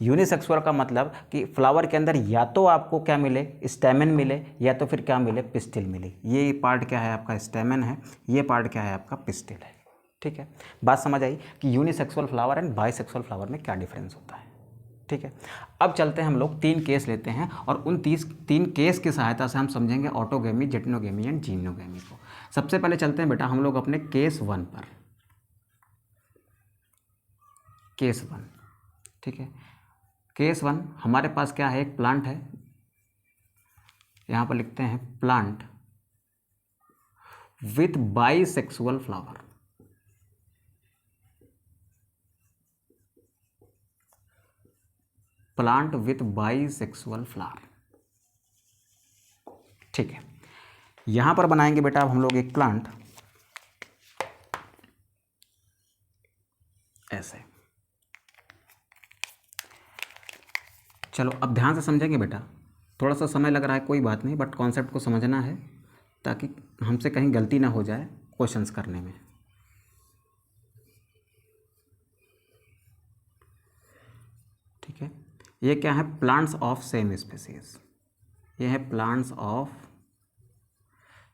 यूनिसेक्सुअल का मतलब कि फ्लावर के अंदर या तो आपको क्या मिले? स्टेमन मिले, या तो फिर क्या मिले? पिस्टिल मिले। ये पार्ट क्या है आपका? स्टेमन है, ये पार्ट क्या है आपका? पिस्टिल है। ठीक है, बात समझ आई कि unisexual flower and bisexual flower में क्या डिफरेंस होता है। ठीक है, अब चलते हैं, हम लोग 3 केस लेते हैं और उन 3 केस की सहायता से हम समझेंगे ऑटोगेमी, जेटनोगेमी एंड जीनोगेमी को। सबसे पहले चलते हैं बेटा हम लोग अपने केस 1 पर। केस 1, ठीक है, केस 1 हमारे पास क्या है? एक प्लांट है, यहाँ पर लिखते हैं plant with bisexual flower. Plant with bisexual flower. ठीक है, यहां पर बनाएंगे बेटा अब हम लोग एक प्लांट ऐसे। चलो अब ध्यान से समझेंगे बेटा, थोड़ा सा समय लग रहा है, कोई बात नहीं, बट कॉन्सेप्ट को समझना है ताकि हमसे कहीं गलती ना हो जाए क्वेश्चंस करने में। ठीक है, ये क्या है? Plants of same species. ये है प्लांट्स ऑफ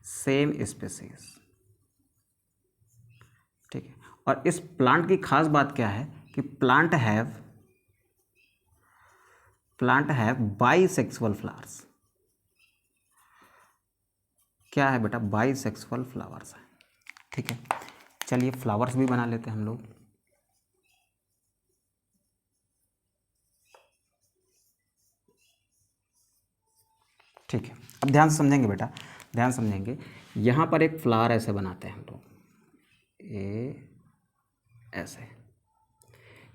सेम स्पीसीज। ठीक है, और इस प्लांट की खास बात क्या है कि प्लांट हैव बाइसेक्सुअल फ्लावर्स। क्या है बेटा? बाइसेक्सुअल फ्लावर्स है। ठीक है, चलिए फ्लावर्स भी बना लेते हैं हम लोग। ठीक है, अब ध्यान से समझेंगे बेटा, ध्यान समझेंगे। यहाँ पर एक फ्लावर ऐसे बनाते हैं हम लोग, ये ऐसे,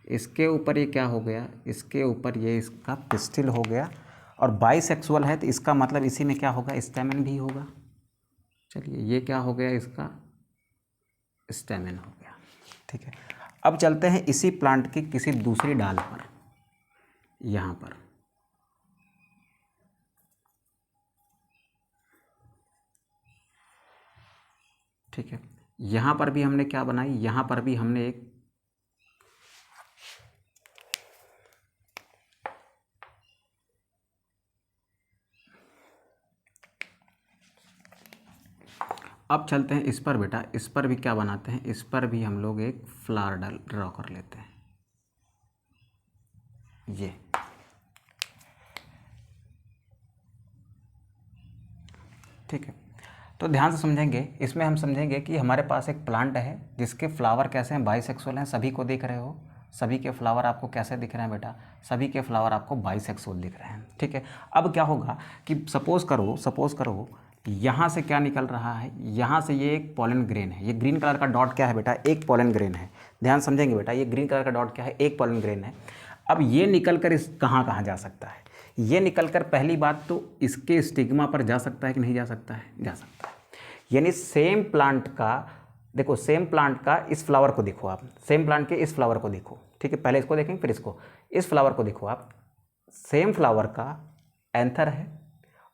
इसके ऊपर ये क्या हो गया? इसके ऊपर ये इसका पिस्टिल हो गया, और बाइसेक्सुअल है तो इसका मतलब इसी में क्या होगा? स्टेमन भी होगा। चलिए ये क्या हो गया? इसका स्टेमन हो गया। ठीक है, अब चलते हैं इसी प्लांट की किसी दूसरी डाल पर, यहाँ पर। ठीक है, यहाँ पर भी हमने क्या बनाई, यहाँ पर भी हमने एक अब चलते हैं इस पर बेटा, इस पर भी क्या बनाते हैं, इस पर भी हम लोग एक फ्लावर ड्रॉ कर लेते हैं, ये। ठीक है, तो ध्यान से समझेंगे, इसमें हम समझेंगे कि हमारे पास एक प्लांट है जिसके फ्लावर कैसे हैं, बाइसेक्सुअल हैं। सभी को दिख रहे हो, सभी के फ्लावर आपको कैसे दिख रहे हैं बेटा, सभी के फ्लावर आपको बाइसेक्सुअल दिख रहे हैं। ठीक है, अब क्या होगा कि सपोज़ करो यहाँ से क्या निकल रहा है, यहाँ से ये एक पॉलन ग्रेन है। ये ग्रीन कलर का डॉट क्या है बेटा, एक पॉलन ग्रेन है। ध्यान समझेंगे बेटा, ये ग्रीन कलर का डॉट क्या है, एक पॉलन ग्रेन है। अब ये निकल कर इस कहाँ कहाँ जा सकता है, ये निकल कर पहली बात तो इसके स्टिग्मा पर जा सकता है कि नहीं जा सकता है, जा सकता है। यानी सेम प्लांट का, देखो सेम प्लांट का इस फ्लावर को देखो आप, सेम प्लांट के इस फ्लावर को देखो। ठीक है, पहले इसको देखेंगे फिर इसको, इस फ्लावर को देखो आप। सेम फ्लावर का एंथर है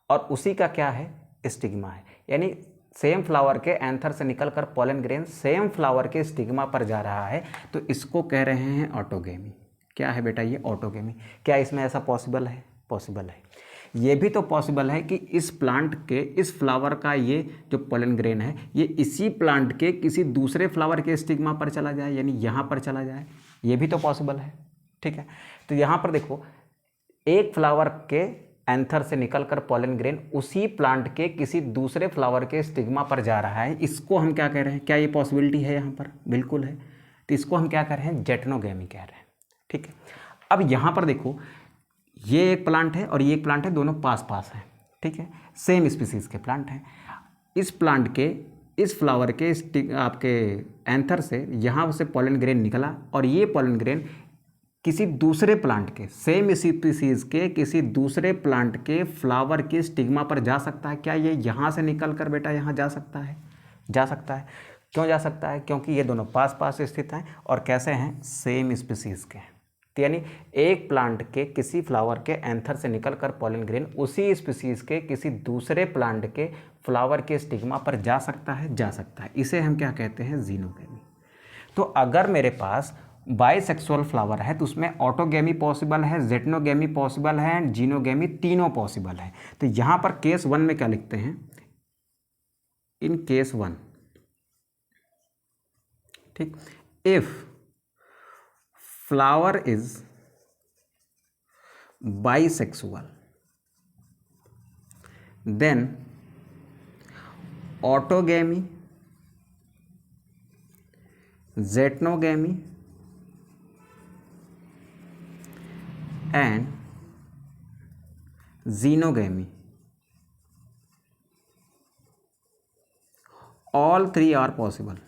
और उसी का क्या है, स्टिग्मा है। यानी सेम फ्लावर के एंथर से निकलकर पॉलन ग्रेन सेम फ्लावर के स्टिग्मा पर जा रहा है, तो इसको कह रहे हैं ऑटोगेमी। क्या है बेटा, ये ऑटोगेमी। क्या इसमें ऐसा पॉसिबल है, पॉसिबल है। ये भी तो पॉसिबल है कि इस प्लांट के इस फ्लावर का ये जो पॉलन ग्रेन है, ये इसी प्लांट के किसी दूसरे फ्लावर के स्टिग्मा पर चला जाए, यानी यहाँ पर चला जाए, ये भी तो पॉसिबल है। ठीक है, तो यहाँ पर देखो, एक फ्लावर के एंथर से निकलकर पॉलन ग्रेन उसी प्लांट के किसी दूसरे फ्लावर के स्टिग्मा पर जा रहा है, इसको हम क्या कह रहे हैं, क्या ये पॉसिबिलिटी है यहाँ पर, बिल्कुल है। तो इसको हम क्या कह रहे हैं, जेटनोगेमी कह रहे हैं। ठीक है, अब यहाँ पर देखो, ये एक प्लांट है और ये एक प्लांट है, दोनों पास पास हैं। ठीक है, सेम स्पीसीज के प्लांट हैं। इस प्लांट के इस फ्लावर के आपके एंथर से यहाँ से पॉलन ग्रेन निकला और ये पॉलन ग्रेन किसी दूसरे प्लांट के सेम स्पीसीज के किसी दूसरे प्लांट के फ्लावर के स्टिग्मा पर जा सकता है। क्या ये यहाँ से निकल कर बेटा यहाँ जा सकता है, जा सकता है। क्यों जा सकता है, क्योंकि ये दोनों पास पास स्थित हैं और कैसे हैं, सेम स्पीसीज के हैं। यानी एक प्लांट के किसी फ्लावर के एंथर से निकलकर पॉलन ग्रेन उसी स्पीसीज के किसी दूसरे प्लांट के फ्लावर के स्टिग्मा पर जा सकता है, जा सकता है। इसे हम क्या कहते हैं, जीनोगेमी। तो अगर मेरे पास बाइसेक्सुअल फ्लावर है तो उसमें ऑटोगेमी पॉसिबल है, जेटनोगेमी पॉसिबल है एंड जीनोगेमी, तीनों पॉसिबल है। तो यहाँ पर केस 1 में क्या लिखते हैं, इन केस 1, ठीक, if flower is bisexual then autogamy, zetnogamy and xenogamy, all three are possible।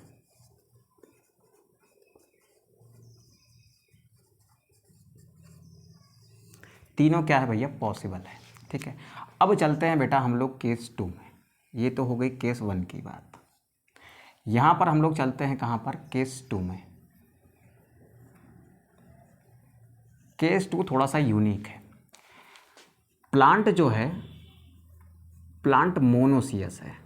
तीनों क्या है भैया, पॉसिबल है। ठीक है, अब चलते हैं बेटा हम लोग केस 2 में। ये तो हो गई केस 1 की बात। यहाँ पर हम लोग चलते हैं कहाँ पर, केस 2 में। केस 2 थोड़ा सा यूनिक है। प्लांट जो है, प्लांट मोनोसियस है।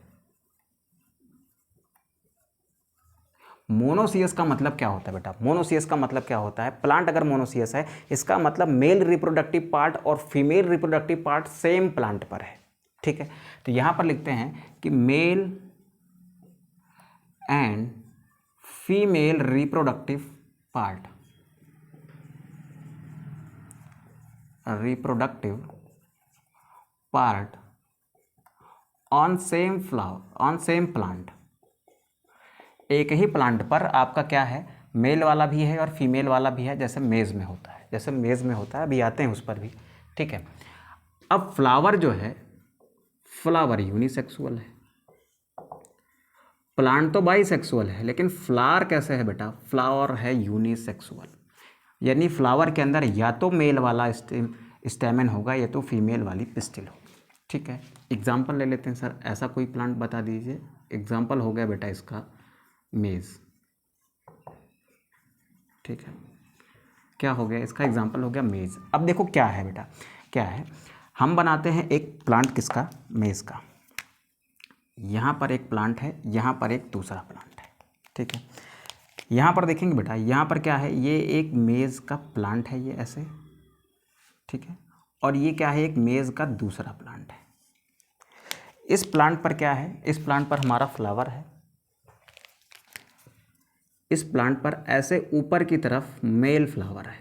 मोनोसियस का मतलब क्या होता है बेटा, मोनोसियस का मतलब क्या होता है, प्लांट अगर मोनोसियस है इसका मतलब मेल रिप्रोडक्टिव पार्ट और female reproductive part same plant पर है। ठीक है, तो यहां पर लिखते हैं कि mail and female reproductive part, on same flower, on same plant. एक ही प्लांट पर आपका क्या है, मेल वाला भी है और फीमेल वाला भी है, जैसे मेज में होता है, जैसे मेज में होता है, अभी आते हैं उस पर भी। ठीक है, अब फ्लावर जो है, फ्लावर यूनिसेक्सुअल है, प्लांट तो बाइसेक्सुअल है, लेकिन फ्लावर कैसे है बेटा, फ्लावर है यूनिसेक्सुअल। यानी फ्लावर के अंदर या तो मेल वाला स्टेमन होगा या तो फीमेल वाली पिस्टिल होगी। ठीक है, एग्जाम्पल ले लेते हैं सर, ऐसा कोई प्लांट बता दीजिए। एग्जाम्पल हो गया बेटा इसका मेज। ठीक है, क्या हो गया, इसका एग्जाम्पल हो गया मेज़। अब देखो क्या है बेटा, क्या है, हम बनाते हैं एक प्लांट किसका, मेज़ का। यहाँ पर एक प्लांट है, यहाँ पर एक दूसरा प्लांट है, ठीक है। यहाँ पर देखेंगे बेटा, यहाँ पर क्या है, ये एक मेज़ का प्लांट है, ये ऐसे, ठीक है, और ये क्या है, एक मेज़ का दूसरा प्लांट है। इस प्लांट पर क्या है, इस प्लांट पर हमारा फ्लावर है, इस प्लांट पर ऐसे ऊपर की तरफ मेल फ्लावर है।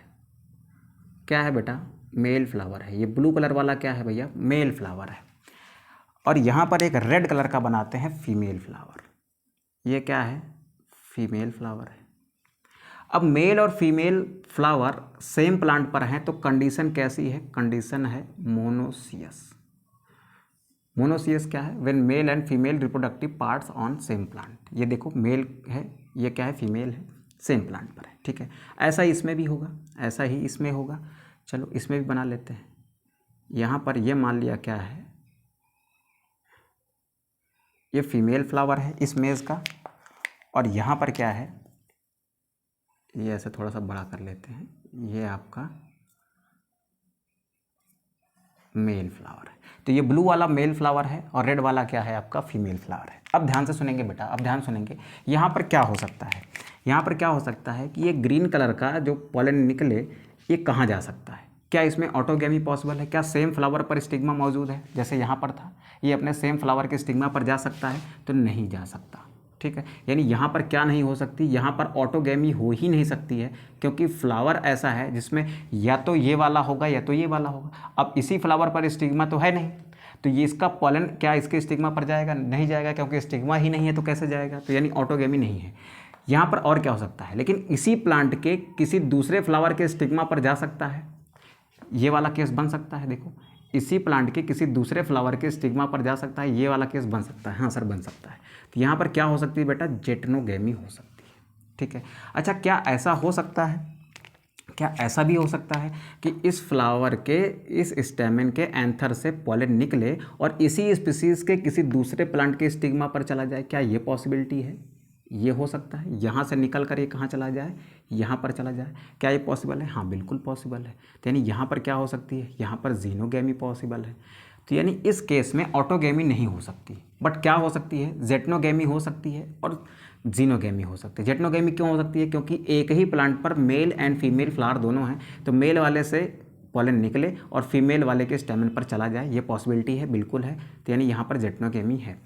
क्या है बेटा, मेल फ्लावर है। ये ब्लू कलर वाला क्या है भैया, मेल फ्लावर है। और यहाँ पर एक रेड कलर का बनाते हैं फीमेल फ्लावर। ये क्या है, फीमेल फ्लावर है। अब मेल और फीमेल फ्लावर सेम प्लांट पर हैं, तो कंडीशन कैसी है, कंडीशन है मोनोसियस। मोनोसियस क्या है, when mail and female reproductive parts on same plant. ये देखो मेल है, ये क्या है, फीमेल है, सेम प्लांट पर है, ठीक है। ऐसा ही इसमें भी होगा, ऐसा ही इसमें होगा। चलो इसमें भी बना लेते हैं। यहाँ पर ये मान लिया क्या है, ये फीमेल फ्लावर है इस मेज का, और यहाँ पर क्या है, ये ऐसे थोड़ा सा बड़ा कर लेते हैं, ये आपका मेल फ्लावर है। तो ये ब्लू वाला मेल फ्लावर है और रेड वाला क्या है, आपका फीमेल फ्लावर है। अब ध्यान से सुनेंगे बेटा, अब ध्यान सुनेंगे। यहाँ पर क्या हो सकता है, यहाँ पर क्या हो सकता है कि ये ग्रीन कलर का जो पॉलन निकले, ये कहाँ जा सकता है, क्या इसमें ऑटोगैमी पॉसिबल है, क्या सेम फ्लावर पर स्टिग्मा मौजूद है, जैसे यहाँ पर था, ये अपने सेम फ्लावर के स्टिग्मा पर जा सकता है, तो नहीं जा सकता, ठीक है। यानी यहाँ पर क्या नहीं हो सकती, यहाँ पर ऑटोगैमी हो ही नहीं सकती है, क्योंकि फ्लावर ऐसा है जिसमें या तो ये वाला होगा या तो ये वाला होगा। अब इसी फ्लावर पर स्टिग्मा तो है नहीं, तो ये इसका पॉलन क्या इसके स्टिग्मा पर जाएगा, नहीं जाएगा, क्योंकि स्टिग्मा ही नहीं है तो कैसे जाएगा, तो यानी ऑटोगैमी नहीं है। यहाँ पर और क्या हो सकता है, लेकिन इसी प्लांट के किसी दूसरे फ्लावर के स्टिग्मा पर जा सकता है, ये वाला केस बन सकता है। देखो इसी प्लांट के किसी दूसरे फ्लावर के स्टिग्मा पर जा सकता है, ये वाला केस बन सकता है, हाँ सर बन सकता है। तो यहाँ पर क्या हो सकती है बेटा, जेटनोगैमी हो सकती है, ठीक है। अच्छा क्या ऐसा हो सकता है, क्या ऐसा भी हो सकता है कि इस फ्लावर के इस स्टेमेन के एंथर से पॉलन निकले और इसी स्पीसीज़ के किसी दूसरे प्लांट के स्टिग्मा पर चला जाए, क्या ये पॉसिबिलिटी है, ये हो सकता है, यहाँ से निकल कर ये कहाँ चला जाए, यहाँ पर चला जाए, क्या ये पॉसिबल है, हाँ बिल्कुल पॉसिबल है। तो यानी यहाँ पर क्या हो सकती है, यहाँ पर जीनोगैमी पॉसिबल है। तो यानी इस केस में ऑटोगैमी नहीं हो सकती, बट क्या हो सकती है, जेटनोगैमी हो सकती है और जीनोगैमी हो सकती है। जेटनोगैमी क्यों हो सकती है, क्योंकि एक ही प्लांट पर मेल एंड फीमेल फ्लावर दोनों हैं, तो मेल वाले से पॉलन निकले और फीमेल वाले के स्टेमन पर चला जाए, ये पॉसिबिलिटी है, बिल्कुल है। तो यानी यहाँ पर जेटनोगैमी है।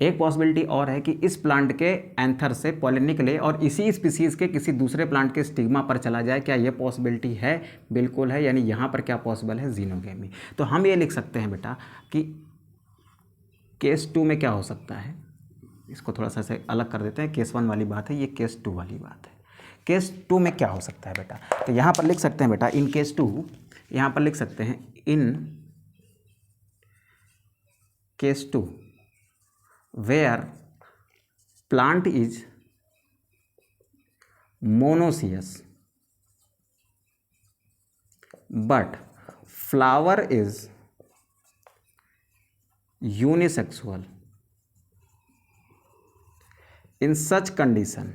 एक पॉसिबिलिटी और है कि इस प्लांट के एंथर से पॉलन निकले और इसी स्पीसीज़ के किसी दूसरे प्लांट के स्टिग्मा पर चला जाए, क्या ये पॉसिबिलिटी है, बिल्कुल है। यानी यहाँ पर क्या पॉसिबल है, जीनोगैमी। तो हम ये लिख सकते हैं बेटा कि केस 2 में क्या हो सकता है, इसको थोड़ा सा से अलग कर देते हैं, केस 1 वाली बात है, ये केस 2 वाली बात है। केस 2 में क्या हो सकता है बेटा, तो यहाँ पर लिख सकते हैं बेटा इन केस 2, यहाँ पर लिख सकते हैं in case 2 where plant is monoecious but flower is unisexual. In such condition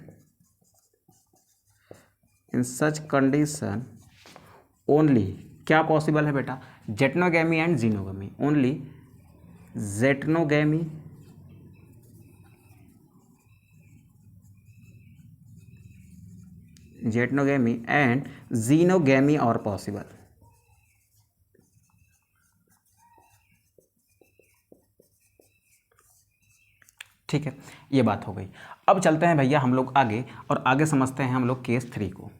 only क्या पॉसिबल है बेटा, geitonogamy and xenogamy, only geitonogamy and xenogamy और पॉसिबल। ठीक है, ये बात हो गई। अब चलते हैं भैया हम लोग आगे, और आगे समझते हैं हम लोग केस 3 को।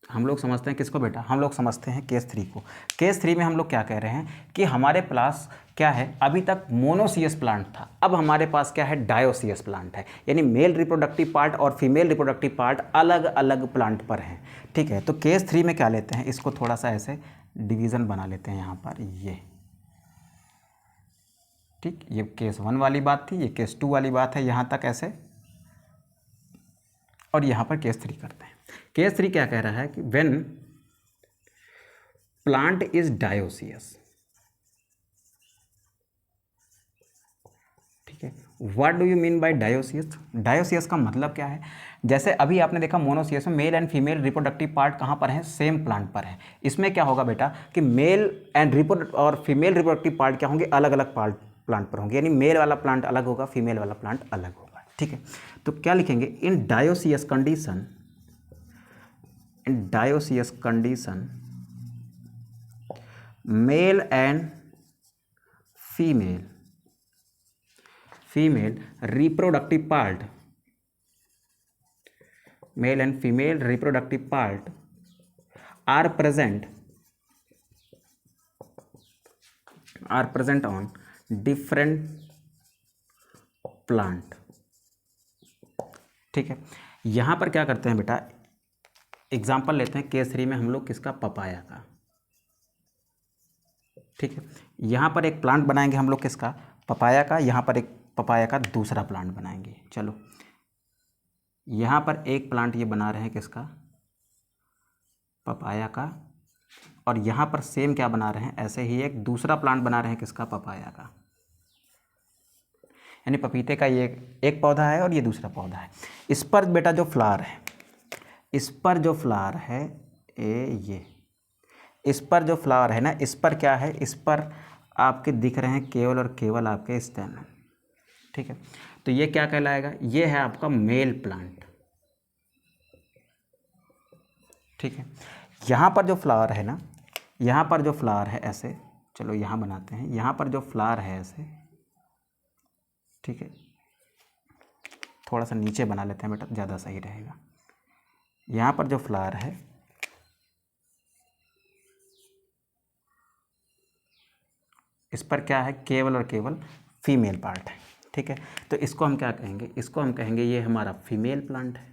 हम लोग समझते हैं किसको बेटा, हम लोग समझते हैं केस 3 को। केस 3 में हम लोग क्या कह रहे हैं कि हमारे पास क्या है, अभी तक मोनोसियस प्लांट था, अब हमारे पास क्या है, डायोसियस प्लांट है। यानी मेल रिप्रोडक्टिव पार्ट और फीमेल रिप्रोडक्टिव पार्ट अलग अलग प्लांट पर हैं, ठीक है। तो केस 3 में क्या लेते हैं, इसको थोड़ा सा ऐसे डिवीज़न बना लेते हैं यहाँ पर, ये ठीक, ये केस 1 वाली बात थी, ये केस 2 वाली बात है यहाँ तक ऐसे, और यहाँ पर केस 3 करते हैं। केस 3 क्या कह रहा है कि व्हेन प्लांट इज डायोसियस, ठीक है, what do you mean by dioecious? Dioecious का मतलब क्या है? जैसे अभी आपने देखा मोनोसियस में mail and female reproductive part कहाँ पर है? सेम प्लांट पर है। इसमें क्या होगा बेटा कि मेल एंड और फीमेल रिप्रोडक्टिव पार्ट क्या होंगे? अलग अलग प्लांट पर होंगे, यानी मेल वाला प्लांट अलग होगा, फीमेल वाला प्लांट अलग होगा। ठीक है, तो क्या लिखेंगे? In dioecious condition male and female reproductive part, male and female reproductive part are present on different plant। ठीक है, यहां पर क्या करते हैं बेटा, एग्जाम्पल लेते हैं केस 3 में हम लोग किसका? पपाया का। ठीक है, यहां पर एक प्लांट बनाएंगे हम लोग किसका? पपाया का। यहां पर एक पपाया का दूसरा प्लांट बनाएंगे। चलो, यहां पर एक प्लांट ये बना रहे हैं किसका? पपाया का। और यहाँ पर सेम क्या बना रहे हैं? ऐसे ही एक दूसरा प्लांट बना रहे हैं किसका? पपाया का। यानी पपीते का ये एक पौधा है और ये दूसरा पौधा है। इस पर बेटा जो फ्लावर है, इस पर जो फ्लावर है ये इस पर जो फ्लावर है ना, इस पर क्या है? इस पर आपके दिख रहे हैं केवल और केवल आपके स्टेम। ठीक है, तो ये क्या कहलाएगा? ये है आपका मेल प्लांट। ठीक है, यहाँ पर जो फ्लावर है ना, यहाँ पर जो फ्लावर है ऐसे, चलो यहाँ बनाते हैं, यहाँ पर जो फ्लावर है ऐसे, ठीक है, थोड़ा सा नीचे बना लेते हैं बेटा, ज़्यादा सही रहेगा। यहाँ पर जो फ्लावर है इस पर क्या है? केवल और केवल फीमेल पार्ट है। ठीक है, तो इसको हम क्या कहेंगे? इसको हम कहेंगे ये हमारा फीमेल प्लांट है।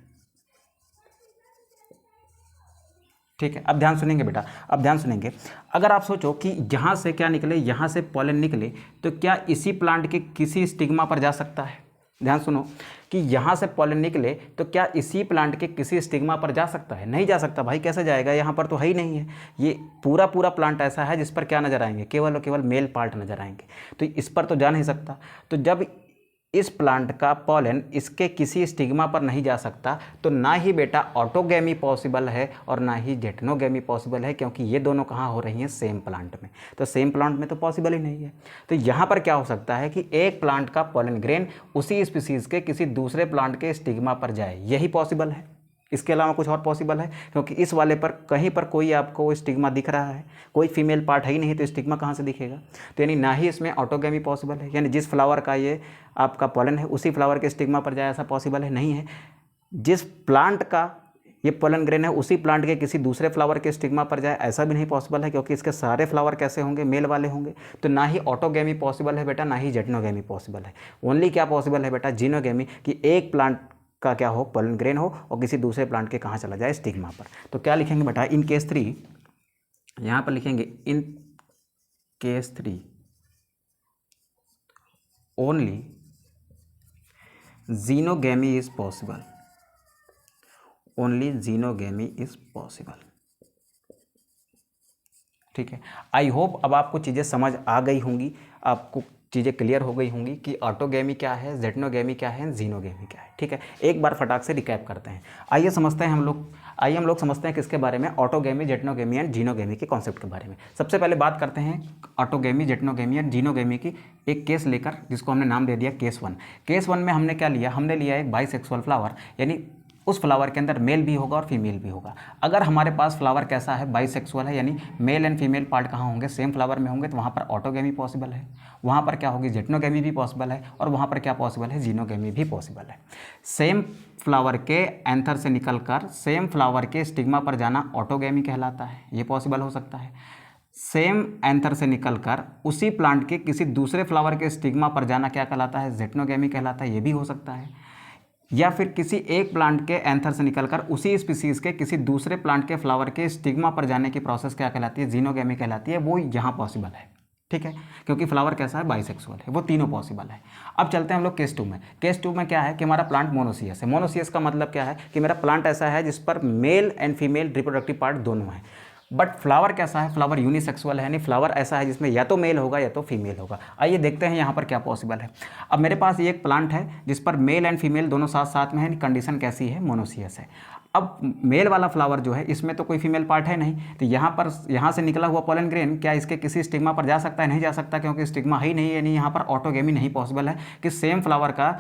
ठीक है, अब ध्यान सुनेंगे बेटा, अब ध्यान सुनेंगे। अगर आप सोचो कि यहाँ से क्या निकले? यहाँ से पॉलन निकले, तो क्या इसी प्लांट के किसी स्टिग्मा पर जा सकता है? ध्यान सुनो कि यहाँ से पॉलन निकले तो क्या इसी प्लांट के किसी स्टिग्मा पर जा सकता है? नहीं जा सकता भाई। कैसे जाएगा? यहाँ पर तो है ही नहीं है। ये पूरा पूरा प्लांट ऐसा है जिस पर क्या नजर आएंगे? केवल और केवल मेल पार्ट नजर आएंगे, तो इस पर तो जा नहीं सकता। तो जब इस प्लांट का पॉलन इसके किसी स्टिग्मा पर नहीं जा सकता, तो ना ही बेटा ऑटोगैमी पॉसिबल है और ना ही जेटनोगैमी पॉसिबल है, क्योंकि ये दोनों कहाँ हो रही हैं? सेम प्लांट में। तो सेम प्लांट में तो पॉसिबल ही नहीं है। तो यहाँ पर क्या हो सकता है कि एक प्लांट का पॉलन ग्रेन उसी स्पीसीज़ के किसी दूसरे प्लांट के स्टिग्मा पर जाए, यही पॉसिबल है। इसके अलावा कुछ और पॉसिबल है? क्योंकि इस वाले पर कहीं पर कोई आपको स्टिग्मा दिख रहा है, कोई फीमेल पार्ट है ही नहीं, तो स्टिग्मा कहाँ से दिखेगा? तो यानी ना ही इसमें ऑटोगैमी पॉसिबल है, यानी जिस फ्लावर का ये आपका पॉलन है उसी फ्लावर के स्टिग्मा पर जाए, ऐसा पॉसिबल है? नहीं है। जिस प्लांट का ये पॉलन ग्रेन है उसी प्लांट के किसी दूसरे फ्लावर के स्टिग्मा पर जाए, ऐसा भी नहीं पॉसिबल है, क्योंकि इसके सारे फ्लावर कैसे होंगे? मेल वाले होंगे। तो ना ही ऑटोगैमी पॉसिबल है बेटा, ना ही जेटनोगैमी पॉसिबल है। ओनली क्या पॉसिबल है बेटा? जीनोगैमी, कि एक प्लांट का क्या हो? पॉलन ग्रेन हो और किसी दूसरे प्लांट के कहाँ चला जाए? स्टिग्मा पर। तो क्या लिखेंगे बेटा? इन केस 3, यहाँ पर लिखेंगे in case 3 only xenogamy is possible, only xenogamy is possible. ठीक है, आई होप अब आपको चीज़ें समझ आ गई होंगी, आपको चीज़ें क्लियर हो गई होंगी कि ऑटोगैमी क्या है, जेटनोगैमी क्या है, जीनोगैमी क्या है। ठीक है, एक बार फटाक से रिकैप करते हैं। आइए समझते हैं हम लोग समझते हैं किसके बारे में? ऑटोगैमी, जेटनोगैमी एंड जीनोगैमी के कॉन्सेप्ट के बारे में। सबसे पहले बात करते हैं ऑटोगैमी, जेटनोगैमी एंड जीनोगैमी की, एक केस लेकर, जिसको हमने नाम दे दिया केस 1। केस 1 में हमने क्या लिया? हमने लिया एक बाइसेक्सुअल फ्लावर, यानी उस फ्लावर के अंदर मेल भी होगा और फीमेल भी होगा। अगर हमारे पास फ्लावर कैसा है? बाइसेक्सुअल है, यानी मेल एंड फीमेल पार्ट कहाँ होंगे? सेम फ्लावर में होंगे, तो वहाँ पर ऑटोगैमी पॉसिबल है, वहाँ पर क्या होगी? जेटनोगैमी भी पॉसिबल है, और वहाँ पर क्या पॉसिबल है? जीनोगैमी भी पॉसिबल है। सेम फ्लावर के एंथर से निकलकर सेम फ्लावर के स्टिग्मा पर जाना ऑटोगैमी कहलाता है, ये पॉसिबल हो सकता है। सेम एंथर से निकलकर उसी प्लांट के किसी दूसरे फ्लावर के स्टिग्मा पर जाना क्या कहलाता है? जेटनोगैमी कहलाता है, ये भी हो सकता है। या फिर किसी एक प्लांट के एंथर से निकलकर उसी स्पीसीज के किसी दूसरे प्लांट के फ्लावर के स्टिग्मा पर जाने की प्रोसेस क्या कहलाती है? जीनोगैमी कहलाती है, वो यहाँ पॉसिबल है। ठीक है, क्योंकि फ्लावर कैसा है? बाइसेक्सुअल है, वो तीनों पॉसिबल है। अब चलते हैं हम लोग केस 2 में। केस 2 में क्या है कि हमारा प्लांट मोनोसियस है। मोनोसियस का मतलब क्या है कि मेरा प्लांट ऐसा है जिस पर mail and female reproductive part दोनों है। बट फ्लावर कैसा है, फ्लावर यूनिसेक्सुअल है, यानी फ्लावर ऐसा है जिसमें या तो मेल होगा या तो फीमेल होगा। आइए देखते हैं यहाँ पर क्या पॉसिबल है। अब मेरे पास ये एक प्लांट है जिस पर मेल एंड फीमेल दोनों साथ साथ में है, कंडीशन कैसी है, मोनोसियस है। अब मेल वाला फ्लावर जो है इसमें तो कोई फीमेल पार्ट है नहीं, तो यहाँ से निकला हुआ पोलन ग्रेन क्या इसके किसी स्टिग्मा पर जा सकता है, नहीं जा सकता, क्योंकि स्टिग्मा ही नहीं है, यानी यहाँ पर ऑटोगेमी नहीं पॉसिबल है कि सेम फ्लावर का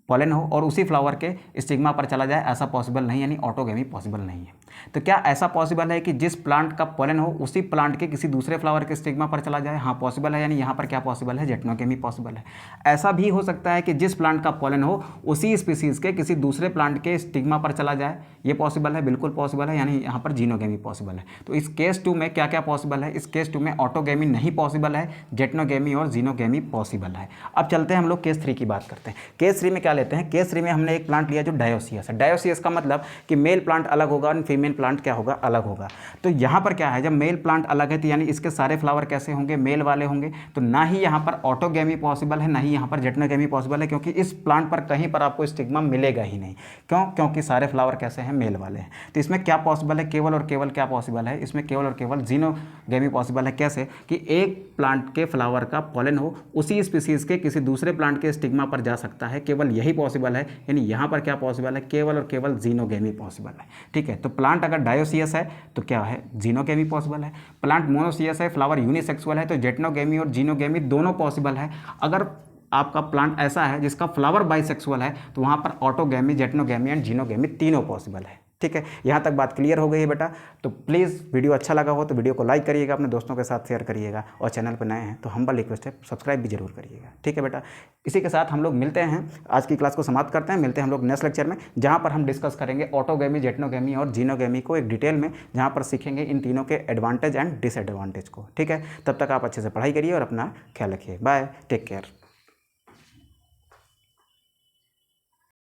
पॉलन हो और उसी फ्लावर के स्टिग्मा पर चला जाए, ऐसा पॉसिबल नहीं, यानी ऑटोगेमी पॉसिबल नहीं है। तो क्या ऐसा पॉसिबल है कि जिस प्लांट का पॉलन हो उसी प्लांट के किसी दूसरे फ्लावर के स्टिग्मा पर चला जाए? हाँ पॉसिबल है, यानी यहाँ पर क्या पॉसिबल है, जेटनोगेमी पॉसिबल है। ऐसा भी हो सकता है कि जिस प्लांट का पॉलन हो उसी स्पीसीज के किसी दूसरे प्लांट के स्टिग्मा पर चला जाए, ये पॉसिबल है, बिल्कुल पॉसिबल है, यानी यहाँ पर जीनोगेमी पॉसिबल है। तो इस केस 2 में क्या क्या पॉसिबल है? इस केस 2 में ऑटोगेमी नहीं पॉसिबल है, जेटनोगेमी और जीनोगेमी पॉसिबल है। अब चलते हैं हम लोग केस 3 की बात करते हैं। केस 3 में क्या लेते हैं? केस 3 में हमने एक प्लांट लिया जो डायोसियस है। डायोसियस का मतलब कि मेल प्लांट अलग होगा और फीमेल प्लांट क्या होगा, अलग होगा। तो यहाँ पर क्या है, जब मेल प्लांट अलग है तो यानी इसके सारे फ्लावर कैसे होंगे, मेल वाले होंगे। तो ना ही यहाँ पर ऑटोगेमी पॉसिबल है, ना ही यहाँ पर जेटनोगेमी पॉसिबल है, क्योंकि इस प्लांट पर कहीं पर आपको स्टिग्मा मिलेगा ही नहीं। क्यों? क्योंकि सारे फ्लावर कैसे हैं, मेल वाले हैं। तो इसमें क्या पॉसिबल है, केवल और केवल क्या पॉसिबल है, इसमें केवल और केवल जीनोगेमी पॉसिबल है। कैसे? कि एक प्लांट के फ्लावर का पॉलन हो उसी स्पीसीज के किसी दूसरे प्लांट के स्टिग्मा पर जा सकता है, केवल यही पॉसिबल है, यानी यहाँ पर क्या पॉसिबल है, केवल और केवल जीनोगेमी पॉसिबल है। ठीक है, तो प्लांट अगर डायोसियस है तो क्या है, जीनोगेमी पॉसिबल है। प्लांट मोनोसियस है, फ्लावर यूनिसेक्सुअल है, तो जेटनोगेमी और जीनोगेमी दोनों पॉसिबल है। अगर आपका प्लांट ऐसा है जिसका फ्लावर बाइसेक्सुअल है तो वहाँ पर ऑटोगेमी, जेटनोगेमी एंड जीनोगेमी तीनों पॉसिबल है। ठीक है, यहाँ तक बात क्लियर हो गई है बेटा। तो प्लीज़ वीडियो अच्छा लगा हो तो वीडियो को लाइक करिएगा, अपने दोस्तों के साथ शेयर करिएगा, और चैनल पर नए हैं तो हम्बल रिक्वेस्ट है सब्सक्राइब भी जरूर करिएगा। ठीक है बेटा, इसी के साथ हम लोग मिलते हैं, आज की क्लास को समाप्त करते हैं। मिलते हैं हम लोग नेक्स्ट लेक्चर में, जहाँ पर हम डिस्कस करेंगे ऑटोगेमी, जेटनोगेमी और जीनोगेमी को एक डिटेल में, जहाँ पर सीखेंगे इन तीनों के एडवांटेज एंड डिसएडवांटेज को। ठीक है, तब तक आप अच्छे से पढ़ाई करिए और अपना ख्याल रखिए। Bye, take care.